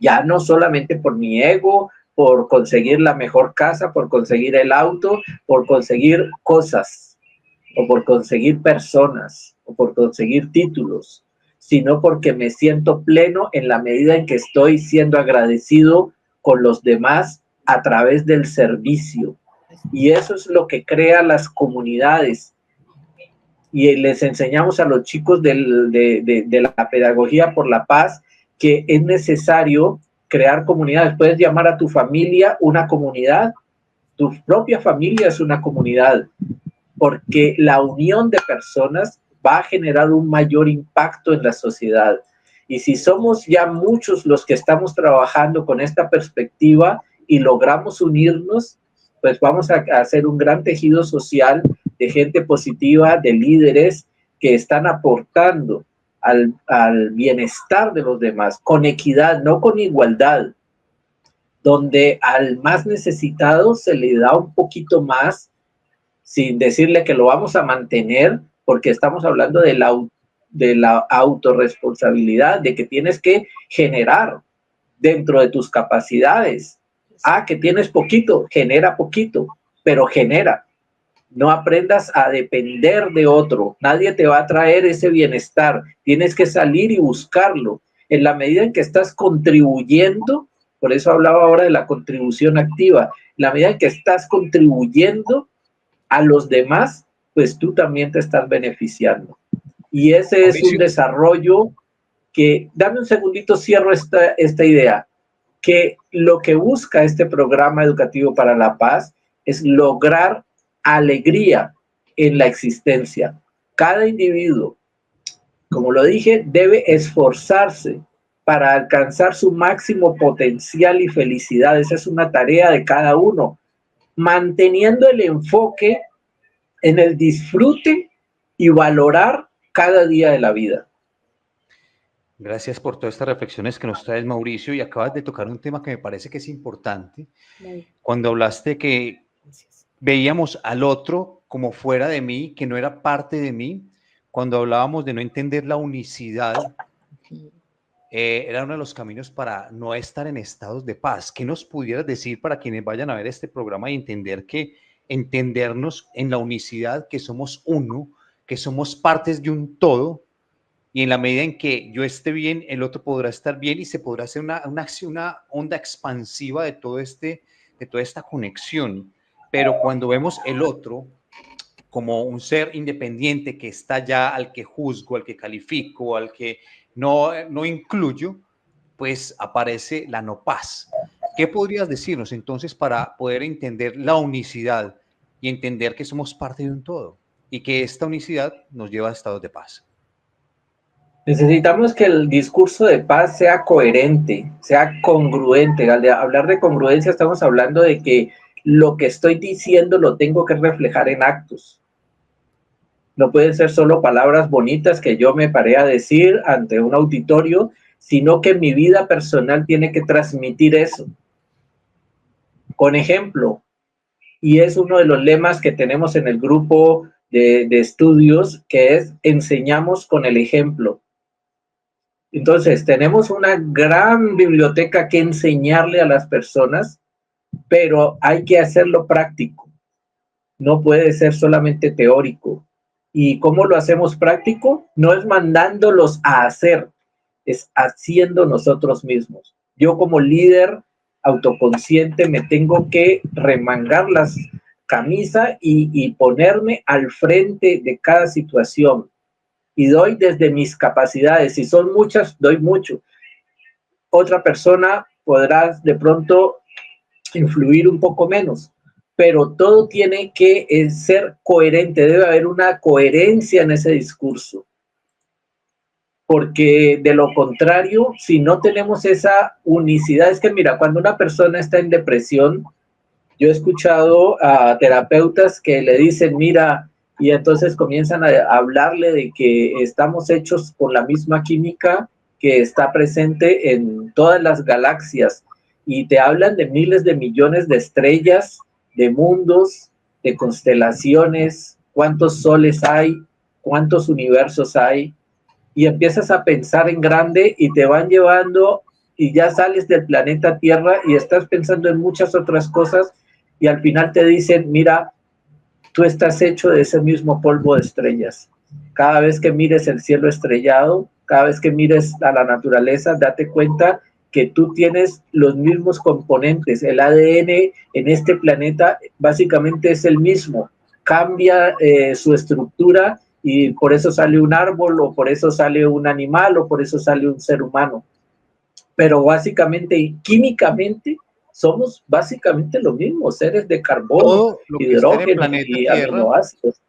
Ya no solamente por mi ego, por conseguir la mejor casa, por conseguir el auto, por conseguir cosas, o por conseguir personas, o por conseguir títulos, sino porque me siento pleno en la medida en que estoy siendo agradecido con los demás a través del servicio. Y eso es lo que crea las comunidades. Y les enseñamos a los chicos de la pedagogía por la paz que es necesario crear comunidades. Puedes llamar a tu familia una comunidad, tu propia familia es una comunidad, porque la unión de personas va a generar un mayor impacto en la sociedad. Y si somos ya muchos los que estamos trabajando con esta perspectiva y logramos unirnos, pues vamos a hacer un gran tejido social de gente positiva, de líderes que están aportando al bienestar de los demás, con equidad, no con igualdad, donde al más necesitado se le da un poquito más, sin decirle que lo vamos a mantener, porque estamos hablando de la autorresponsabilidad, de que tienes que generar dentro de tus capacidades. Que tienes poquito, genera poquito, pero genera. No aprendas a depender de otro. Nadie te va a traer ese bienestar. Tienes que salir y buscarlo. En la medida en que estás contribuyendo, por eso hablaba ahora de la contribución activa, en la medida en que estás contribuyendo a los demás, pues tú también te estás beneficiando. Y ese es un desarrollo que, dame un segundito, cierro esta idea, que lo que busca este programa educativo para la paz es lograr alegría en la existencia. Cada individuo, como lo dije, debe esforzarse para alcanzar su máximo potencial y felicidad. Esa es una tarea de cada uno, manteniendo el enfoque en el disfrute y valorar cada día de la vida.
Gracias por todas estas reflexiones que nos traes, Mauricio, y acabas de tocar un tema que me parece que es importante. Cuando hablaste que veíamos al otro como fuera de mí, que no era parte de mí, cuando hablábamos de no entender la unicidad, era uno de los caminos para no estar en estados de paz. ¿Qué nos pudieras decir para quienes vayan a ver este programa y entender que entendernos en la unicidad, que somos uno, que somos partes de un todo, y en la medida en que yo esté bien, el otro podrá estar bien y se podrá hacer una onda expansiva de toda esta conexión? Pero cuando vemos el otro como un ser independiente que está allá, al que juzgo, al que califico, al que no incluyo, pues aparece la no paz. ¿Qué podrías decirnos entonces para poder entender la unicidad y entender que somos parte de un todo y que esta unicidad nos lleva a estados de paz?
Necesitamos que el discurso de paz sea coherente, sea congruente. Al hablar de congruencia estamos hablando de que lo que estoy diciendo lo tengo que reflejar en actos. No pueden ser solo palabras bonitas que yo me paré a decir ante un auditorio, sino que mi vida personal tiene que transmitir eso. Con ejemplo, y es uno de los lemas que tenemos en el grupo de estudios, que es enseñamos con el ejemplo. Entonces, tenemos una gran biblioteca que enseñarle a las personas, pero hay que hacerlo práctico. No puede ser solamente teórico. ¿Y cómo lo hacemos práctico? No es mandándolos a hacer, es haciendo nosotros mismos. Yo como líder autoconsciente me tengo que remangar las camisas y ponerme al frente de cada situación. Y doy desde mis capacidades. Si son muchas, doy mucho. Otra persona podrá de pronto influir un poco menos, pero todo tiene que ser coherente. Debe haber una coherencia en ese discurso. Porque de lo contrario, si no tenemos esa unicidad, es que mira, cuando una persona está en depresión, yo he escuchado a terapeutas que le dicen, mira, y entonces comienzan a hablarle de que estamos hechos por la misma química que está presente en todas las galaxias, y te hablan de miles de millones de estrellas, de mundos, de constelaciones, cuántos soles hay, cuántos universos hay, y empiezas a pensar en grande y te van llevando y ya sales del planeta Tierra y estás pensando en muchas otras cosas, y al final te dicen, mira, tú estás hecho de ese mismo polvo de estrellas. Cada vez que mires el cielo estrellado, cada vez que mires a la naturaleza, date cuenta que tú tienes los mismos componentes. El ADN en este planeta básicamente es el mismo. Cambia su estructura y por eso sale un árbol, o por eso sale un animal, o por eso sale un ser humano. Pero básicamente y químicamente somos básicamente lo mismo, seres de carbono, hidrógeno y aminoácidos.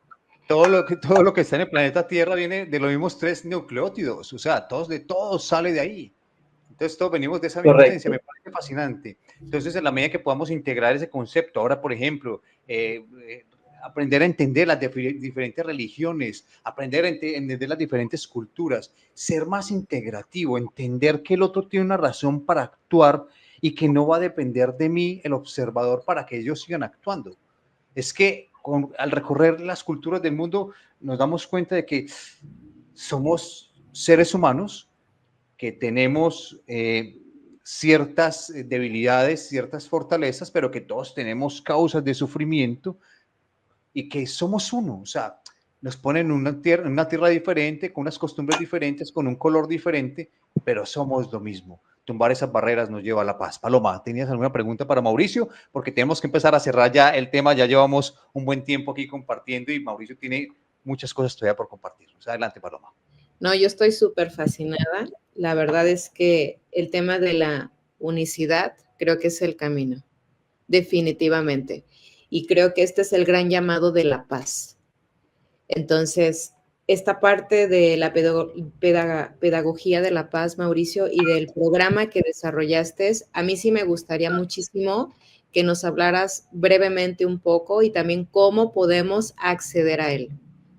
Todo lo que está en el planeta Tierra viene de los mismos 3 nucleótidos, o sea, de todos sale de ahí. Entonces todos venimos de esa misma
Correcto.
esencia, me parece fascinante. Entonces en la medida que podamos integrar ese concepto, ahora por ejemplo, aprender a entender las diferentes religiones, aprender a entender las diferentes culturas, ser más integrativo, entender que el otro tiene una razón para actuar y que no va a depender de mí, el observador, para que ellos sigan actuando. Es que al recorrer las culturas del mundo nos damos cuenta de que somos seres humanos que tenemos ciertas debilidades, ciertas fortalezas, pero que todos tenemos causas de sufrimiento y que somos uno. O sea, nos ponen en una tierra diferente, con unas costumbres diferentes, con un color diferente, pero somos lo mismo. Tumbar esas barreras nos lleva a la paz. Paloma, ¿tenías alguna pregunta para Mauricio? Porque tenemos que empezar a cerrar ya el tema. Ya llevamos un buen tiempo aquí compartiendo y Mauricio tiene muchas cosas todavía por compartir. Adelante, Paloma.
No, yo estoy súper fascinada. La verdad es que el tema de la unicidad creo que es el camino, definitivamente. Y creo que este es el gran llamado de la paz. Entonces, esta parte de la pedagogía de la paz, Mauricio, y del programa que desarrollaste, a mí sí me gustaría muchísimo que nos hablaras brevemente un poco y también cómo podemos acceder a él,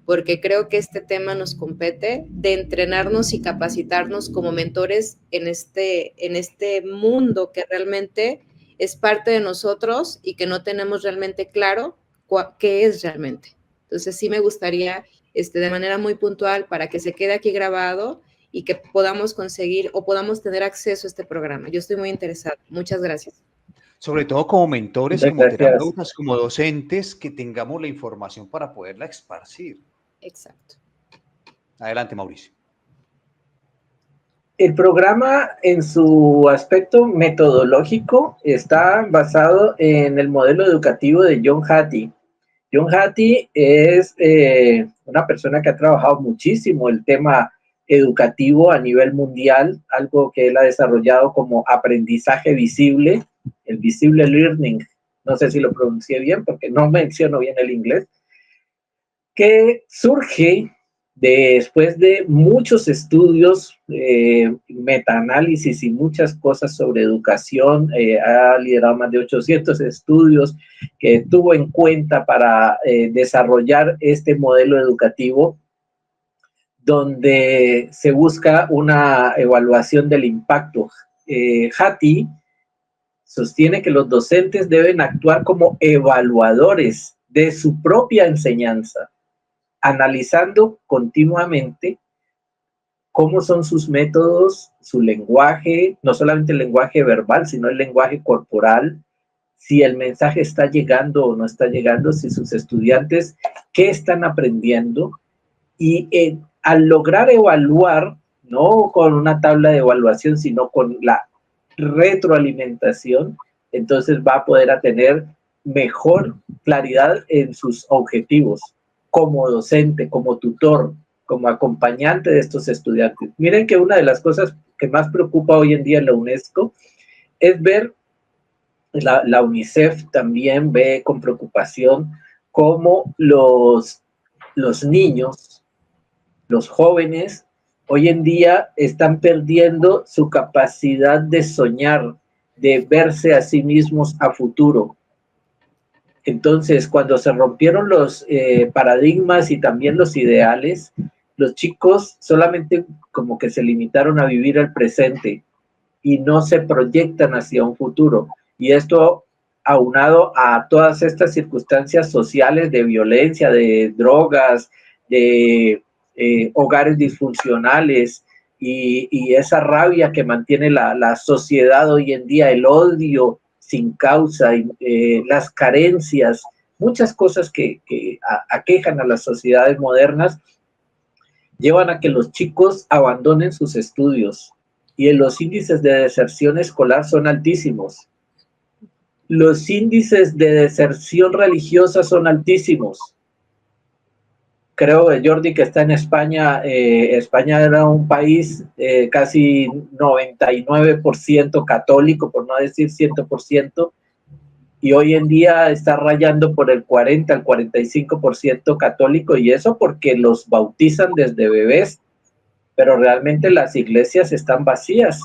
porque creo que este tema nos compete de entrenarnos y capacitarnos como mentores en este mundo que realmente es parte de nosotros y que no tenemos realmente claro qué es realmente. Entonces sí me gustaría de manera muy puntual para que se quede aquí grabado y que podamos conseguir o podamos tener acceso a este programa. Yo estoy muy interesada. Muchas gracias.
Sobre todo como mentores,
Muchas
como
gracias.
terapeutas, como docentes, que tengamos la información para poderla esparcir.
Exacto.
Adelante, Mauricio.
El programa en su aspecto metodológico está basado en el modelo educativo de John Hattie. John Hattie es una persona que ha trabajado muchísimo el tema educativo a nivel mundial, algo que él ha desarrollado como aprendizaje visible, el visible learning, no sé si lo pronuncié bien porque no menciono bien el inglés, que surge después de muchos estudios, metaanálisis y muchas cosas sobre educación. Ha liderado más de 800 estudios que tuvo en cuenta para desarrollar este modelo educativo, donde se busca una evaluación del impacto. Hattie sostiene que los docentes deben actuar como evaluadores de su propia enseñanza, analizando continuamente cómo son sus métodos, su lenguaje, no solamente el lenguaje verbal, sino el lenguaje corporal, si el mensaje está llegando o no está llegando, si sus estudiantes, qué están aprendiendo, y al lograr evaluar, no con una tabla de evaluación, sino con la retroalimentación, entonces va a poder tener mejor claridad en sus objetivos como docente, como tutor, como acompañante de estos estudiantes. Miren que una de las cosas que más preocupa hoy en día en la UNESCO es ver, la UNICEF también ve con preocupación cómo los niños, los jóvenes, hoy en día están perdiendo su capacidad de soñar, de verse a sí mismos a futuro. Entonces, cuando se rompieron los paradigmas y también los ideales, los chicos solamente como que se limitaron a vivir el presente y no se proyectan hacia un futuro. Y esto aunado a todas estas circunstancias sociales de violencia, de drogas, de hogares disfuncionales y esa rabia que mantiene la sociedad hoy en día, el odio sin causa, las carencias, muchas cosas que aquejan a las sociedades modernas, llevan a que los chicos abandonen sus estudios y los índices de deserción escolar son altísimos. Los índices de deserción religiosa son altísimos. Creo, Jordi, que está en España. España era un país casi 99% católico, por no decir 100%, y hoy en día está rayando por el 40 al 45% católico, y eso porque los bautizan desde bebés, pero realmente las iglesias están vacías.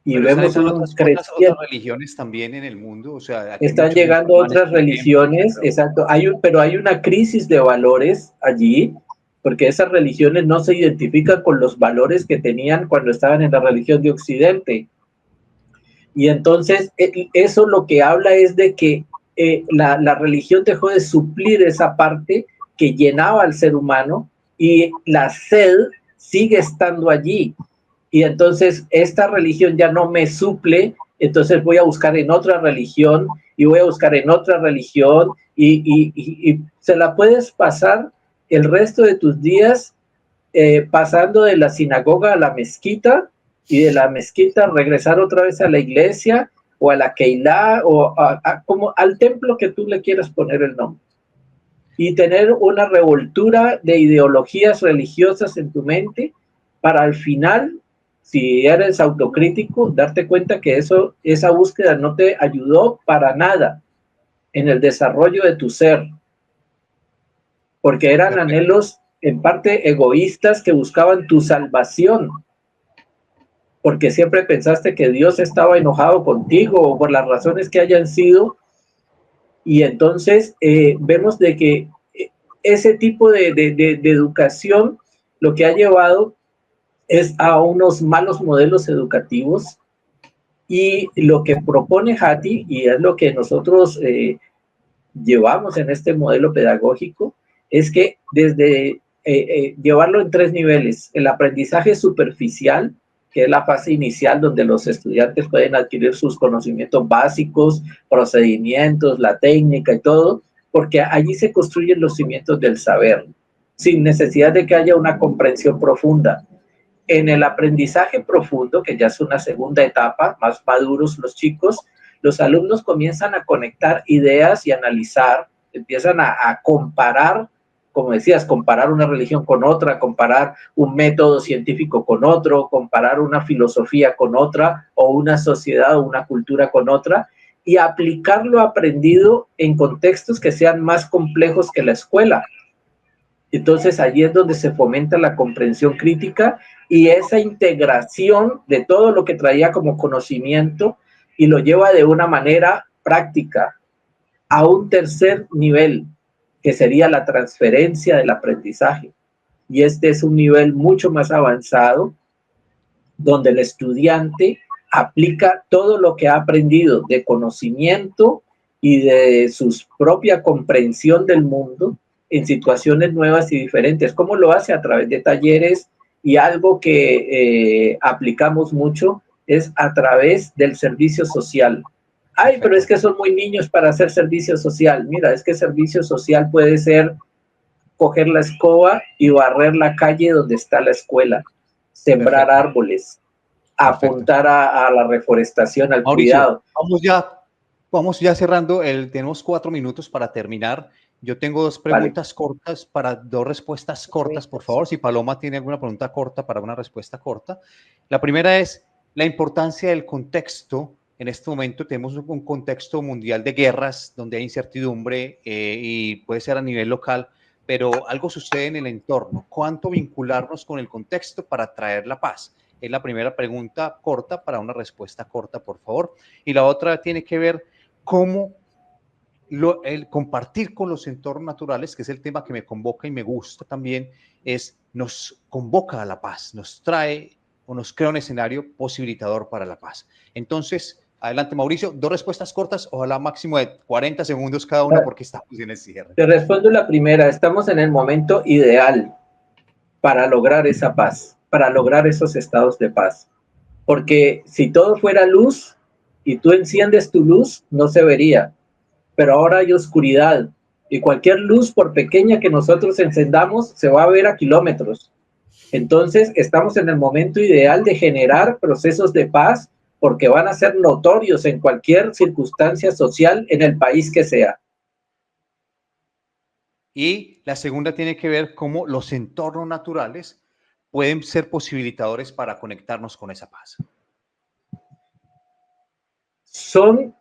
y
Pero
vemos un
otras
creciente.
religiones también en el mundo, o sea, aquí hay
Están
muchos
llegando
musulmanes,
otras
por ejemplo,
religiones, exacto, pero hay una crisis de valores allí, porque esas religiones no se identifican con los valores que tenían cuando estaban en la religión de Occidente. Y entonces eso lo que habla es de que la religión dejó de suplir esa parte que llenaba al ser humano y la sed sigue estando allí. Y entonces esta religión ya no me suple, entonces voy a buscar en otra religión y voy a buscar en otra religión y se la puedes pasar el resto de tus días pasando de la sinagoga a la mezquita y de la mezquita regresar otra vez a la iglesia o a la Keilah o como al templo que tú le quieras poner el nombre. Y tener una revoltura de ideologías religiosas en tu mente para al final, si eres autocrítico, darte cuenta que esa búsqueda no te ayudó para nada en el desarrollo de tu ser, porque eran
Perfecto.
anhelos en parte egoístas que buscaban tu salvación, porque siempre pensaste que Dios estaba enojado contigo o por las razones que hayan sido, y entonces vemos de que ese tipo de educación lo que ha llevado es a unos malos modelos educativos, y lo que propone Hattie, y es lo que nosotros llevamos en este modelo pedagógico, es que desde llevarlo en 3 niveles: el aprendizaje superficial, que es la fase inicial donde los estudiantes pueden adquirir sus conocimientos básicos, procedimientos, la técnica y todo, porque allí se construyen los cimientos del saber, sin necesidad de que haya una comprensión profunda. En el aprendizaje profundo, que ya es una segunda etapa, más maduros los chicos, los alumnos comienzan a conectar ideas y analizar, empiezan a comparar, como decías, comparar una religión con otra, comparar un método científico con otro, comparar una filosofía con otra, o una sociedad o una cultura con otra, y aplicar lo aprendido en contextos que sean más complejos que la escuela. Entonces allí es donde se fomenta la comprensión crítica y esa integración de todo lo que traía como conocimiento y lo lleva de una manera práctica a un tercer nivel, que sería la transferencia del aprendizaje. Y este es un nivel mucho más avanzado, donde el estudiante aplica todo lo que ha aprendido de conocimiento y de su propia comprensión del mundo en situaciones nuevas y diferentes. ¿Cómo lo hace? A través de talleres, y algo que aplicamos mucho es a través del servicio social. Ay, pero es que son muy niños para hacer servicio social. Mira, es que servicio social puede ser coger la escoba y barrer la calle donde está la escuela, sembrar
Perfecto.
árboles, apuntar a la reforestación, al
Mauricio,
cuidado.
vamos ya cerrando. Tenemos 4 minutos para terminar. Yo tengo 2 preguntas cortas para 2 respuestas cortas, por favor. Si Paloma tiene alguna pregunta corta para una respuesta corta. La primera es la importancia del contexto. En este momento tenemos un contexto mundial de guerras donde hay incertidumbre y puede ser a nivel local, pero algo sucede en el entorno. ¿Cuánto vincularnos con el contexto para traer la paz? Es la primera pregunta corta para una respuesta corta, por favor. Y la otra tiene que ver cómo el compartir con los entornos naturales, que es el tema que me convoca y me gusta también, nos convoca a la paz, nos trae o nos crea un escenario posibilitador para la paz. Entonces, adelante, Mauricio, 2 respuestas cortas, ojalá máximo de 40 segundos cada una, porque estamos en el cierre.
Te respondo la primera. Estamos en el momento ideal para lograr esa paz, para lograr esos estados de paz. Porque si todo fuera luz y tú enciendes tu luz, no se vería. Pero ahora hay oscuridad y cualquier luz, por pequeña que nosotros encendamos, se va a ver a kilómetros. Entonces, estamos en el momento ideal de generar procesos de paz, porque van a ser notorios en cualquier circunstancia social en el país que sea.
Y la segunda tiene que ver cómo los entornos naturales pueden ser posibilitadores para conectarnos con esa paz.
Son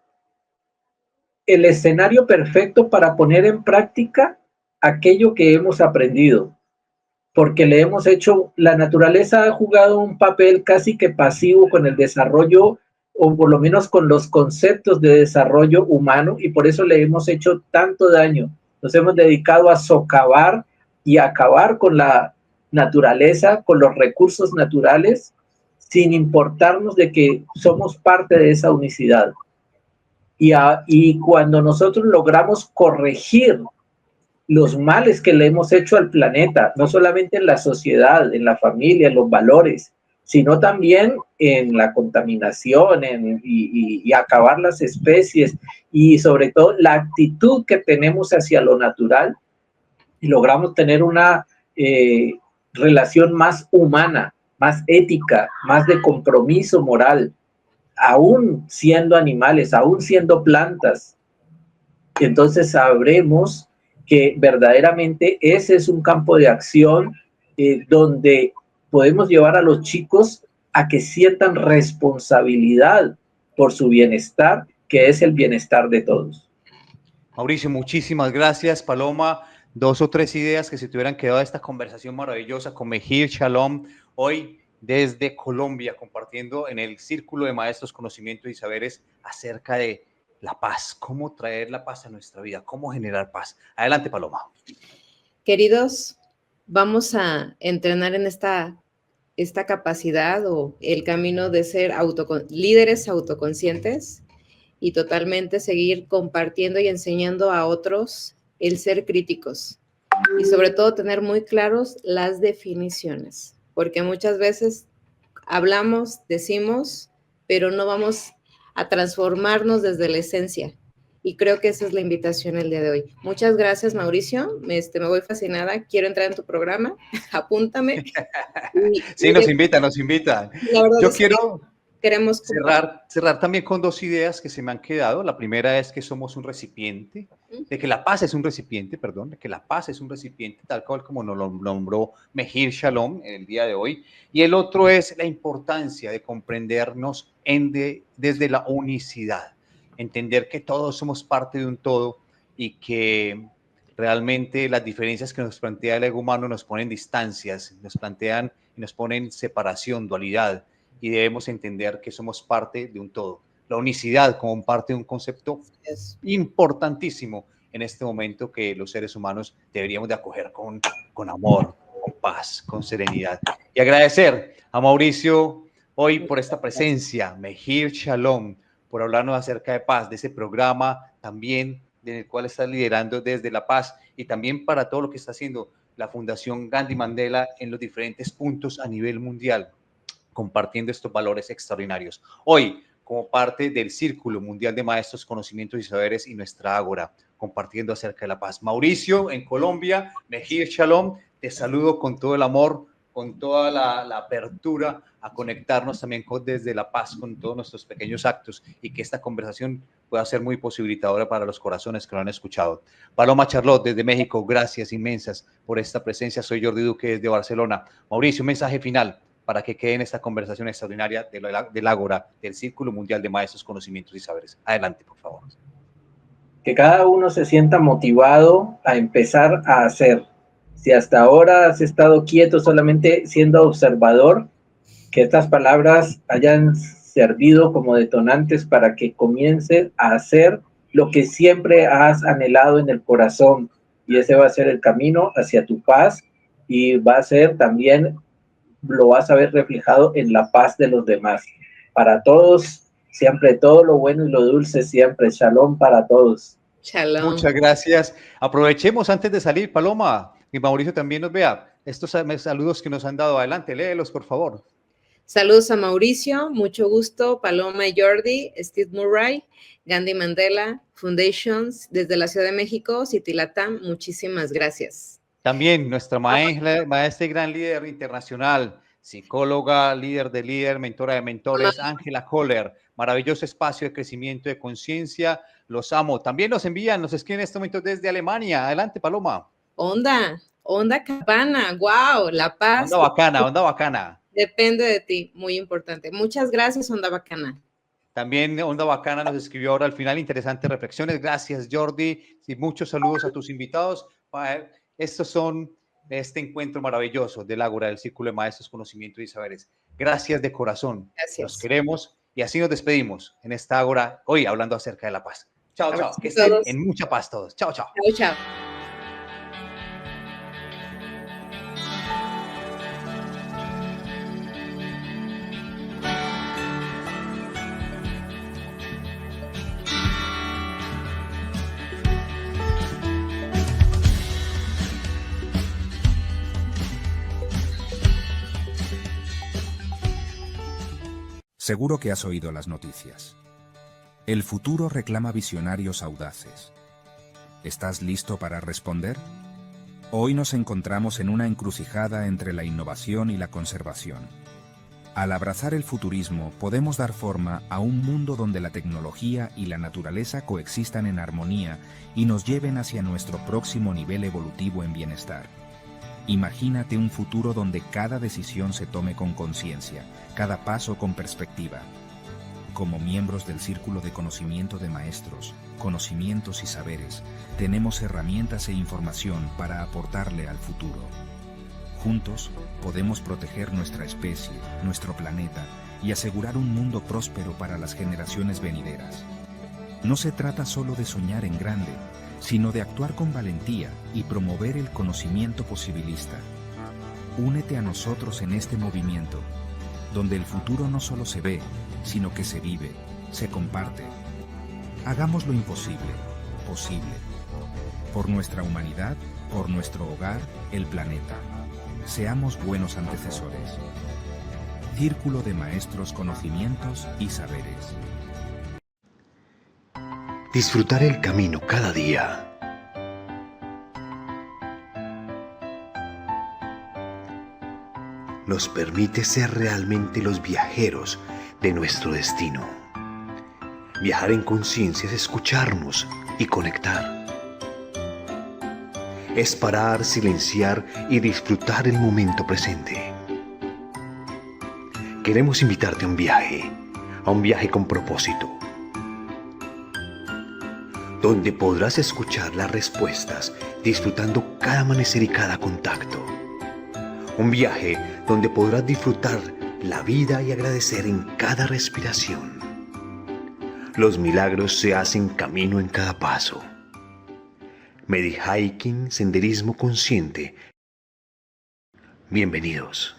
el escenario perfecto para poner en práctica aquello que hemos aprendido. porque le hemos hecho, la naturaleza ha jugado un papel casi que pasivo con el desarrollo, o por lo menos con los conceptos de desarrollo humano, y por eso le hemos hecho tanto daño. Nos hemos dedicado a socavar y acabar con la naturaleza, con los recursos naturales, sin importarnos de que somos parte de esa unicidad. Y cuando nosotros logramos corregir los males que le hemos hecho al planeta, no solamente en la sociedad, en la familia, en los valores, sino también en la contaminación y acabar las especies, y sobre todo la actitud que tenemos hacia lo natural, y logramos tener una relación más humana, más ética, más de compromiso moral, aún siendo animales, aún siendo plantas. Entonces sabremos que verdaderamente ese es un campo de acción donde podemos llevar a los chicos a que sientan responsabilidad por su bienestar, que es el bienestar de todos.
Mauricio, muchísimas gracias. Paloma, 2 o 3 ideas que se te hubieran quedado de esta conversación maravillosa con Mejir Shalom, hoy desde Colombia, compartiendo en el Círculo de Maestros Conocimientos y Saberes acerca de la paz, cómo traer la paz a nuestra vida, cómo generar paz. Adelante, Paloma.
Queridos, vamos a entrenar en esta capacidad o el camino de ser líderes autoconscientes y totalmente seguir compartiendo y enseñando a otros el ser críticos y sobre todo tener muy claros las definiciones, porque muchas veces hablamos, decimos, pero no vamos a transformarnos desde la esencia. Y creo que esa es la invitación el día de hoy. Muchas gracias, Mauricio. Me voy fascinada. Quiero entrar en tu programa. Apúntame.
Sí, nos invitan.
La verdad
Yo
es
quiero
queremos
cerrar también con 2 ideas que se me han quedado. La primera es que somos un recipiente, de que la paz es un recipiente, perdón, de que la paz es un recipiente, tal cual como nos lo nombró Mejir Shalom en el día de hoy. Y el otro es la importancia de comprendernos desde la unicidad, entender que todos somos parte de un todo y que realmente las diferencias que nos plantea el ego humano nos ponen distancias, nos plantean y nos ponen separación, dualidad, y debemos entender que somos parte de un todo. La unicidad como parte de un concepto importantísimo en este momento que los seres humanos deberíamos de acoger con amor, con paz, con serenidad. Y agradecer a Mauricio hoy por esta presencia, Mejir Shalom, por hablarnos acerca de paz, de ese programa también en el cual está liderando desde la paz, y también para todo lo que está haciendo la Fundación Gandhi Mandela en los diferentes puntos a nivel mundial, compartiendo estos valores extraordinarios. Hoy, como parte del Círculo Mundial de Maestros, Conocimientos y Saberes y nuestra Ágora, compartiendo acerca de la paz. Mauricio, en Colombia, Mejir Shalom, te saludo con todo el amor, con toda la apertura a conectarnos también desde la paz, con todos nuestros pequeños actos, y que esta conversación pueda ser muy posibilitadora para los corazones que lo han escuchado. Paloma Charlotte, desde México, gracias inmensas por esta presencia. Soy Jordi Duque, desde Barcelona. Mauricio, un mensaje final para que quede en esta conversación extraordinaria del Ágora, del Círculo Mundial de Maestros, Conocimientos y Saberes. Adelante, por favor.
Que cada uno se sienta motivado a empezar a hacer. Si hasta ahora has estado quieto solamente siendo observador, que estas palabras hayan servido como detonantes para que comiences a hacer lo que siempre has anhelado en el corazón, y ese va a ser el camino hacia tu paz, y va a ser también, lo vas a ver reflejado en la paz de los demás. Para todos, siempre todo lo bueno y lo dulce, siempre. Shalom para todos.
Shalom.
Muchas gracias. Aprovechemos antes de salir, Paloma, y Mauricio también nos vea estos saludos que nos han dado. Adelante, léelos, por favor.
Saludos a Mauricio, mucho gusto, Paloma y Jordi, Steve Murray, Gandhi Mandela Foundations, desde la Ciudad de México, City Latam, muchísimas gracias.
También nuestra maestra y gran líder internacional, psicóloga, líder de líder, mentora de mentores, Ángela Kohler. Maravilloso espacio de crecimiento de conciencia. Los amo. También nos escriben en este momento desde Alemania. Adelante, Paloma.
Onda Cabana, wow, La Paz.
Onda bacana.
Depende de ti, muy importante. Muchas gracias, Onda Bacana.
También Onda Bacana nos escribió ahora al final interesantes reflexiones. Gracias, Jordi. Y muchos saludos a tus invitados. Estos son de este encuentro maravilloso del Ágora del Círculo de Maestros, Conocimientos y Saberes. Gracias de corazón.
Gracias.
Los queremos y así nos despedimos en esta Ágora, hoy hablando acerca de la paz. Chao, chao.
Abrazos
Que
a
estén
todos.
en mucha paz todos. Chao, chao.
Chao, chao.
Seguro que has oído las noticias. El futuro reclama visionarios audaces. ¿Estás listo para responder? Hoy nos encontramos en una encrucijada entre la innovación y la conservación. Al abrazar el futurismo, podemos dar forma a un mundo donde la tecnología y la naturaleza coexistan en armonía y nos lleven hacia nuestro próximo nivel evolutivo en bienestar. Imagínate un futuro donde cada decisión se tome con conciencia, cada paso con perspectiva. Como miembros del Círculo de Conocimiento de Maestros, Conocimientos y Saberes, tenemos herramientas e información para aportarle al futuro. Juntos, podemos proteger nuestra especie, nuestro planeta y asegurar un mundo próspero para las generaciones venideras. No se trata solo de soñar en grande, sino de actuar con valentía y promover el conocimiento posibilista. Únete a nosotros en este movimiento, donde el futuro no solo se ve, sino que se vive, se comparte. Hagamos lo imposible, posible. Por nuestra humanidad, por nuestro hogar, el planeta. Seamos buenos antecesores. Círculo de Maestros, Conocimientos y Saberes.
Disfrutar el camino cada día. Nos permite ser realmente los viajeros de nuestro destino. Viajar en conciencia es escucharnos y conectar. Es parar, silenciar y disfrutar el momento presente. Queremos invitarte a un viaje con propósito, donde podrás escuchar las respuestas, disfrutando cada amanecer y cada contacto. Un viaje donde podrás disfrutar la vida y agradecer en cada respiración. Los milagros se hacen camino en cada paso. Medihiking, senderismo consciente. Bienvenidos.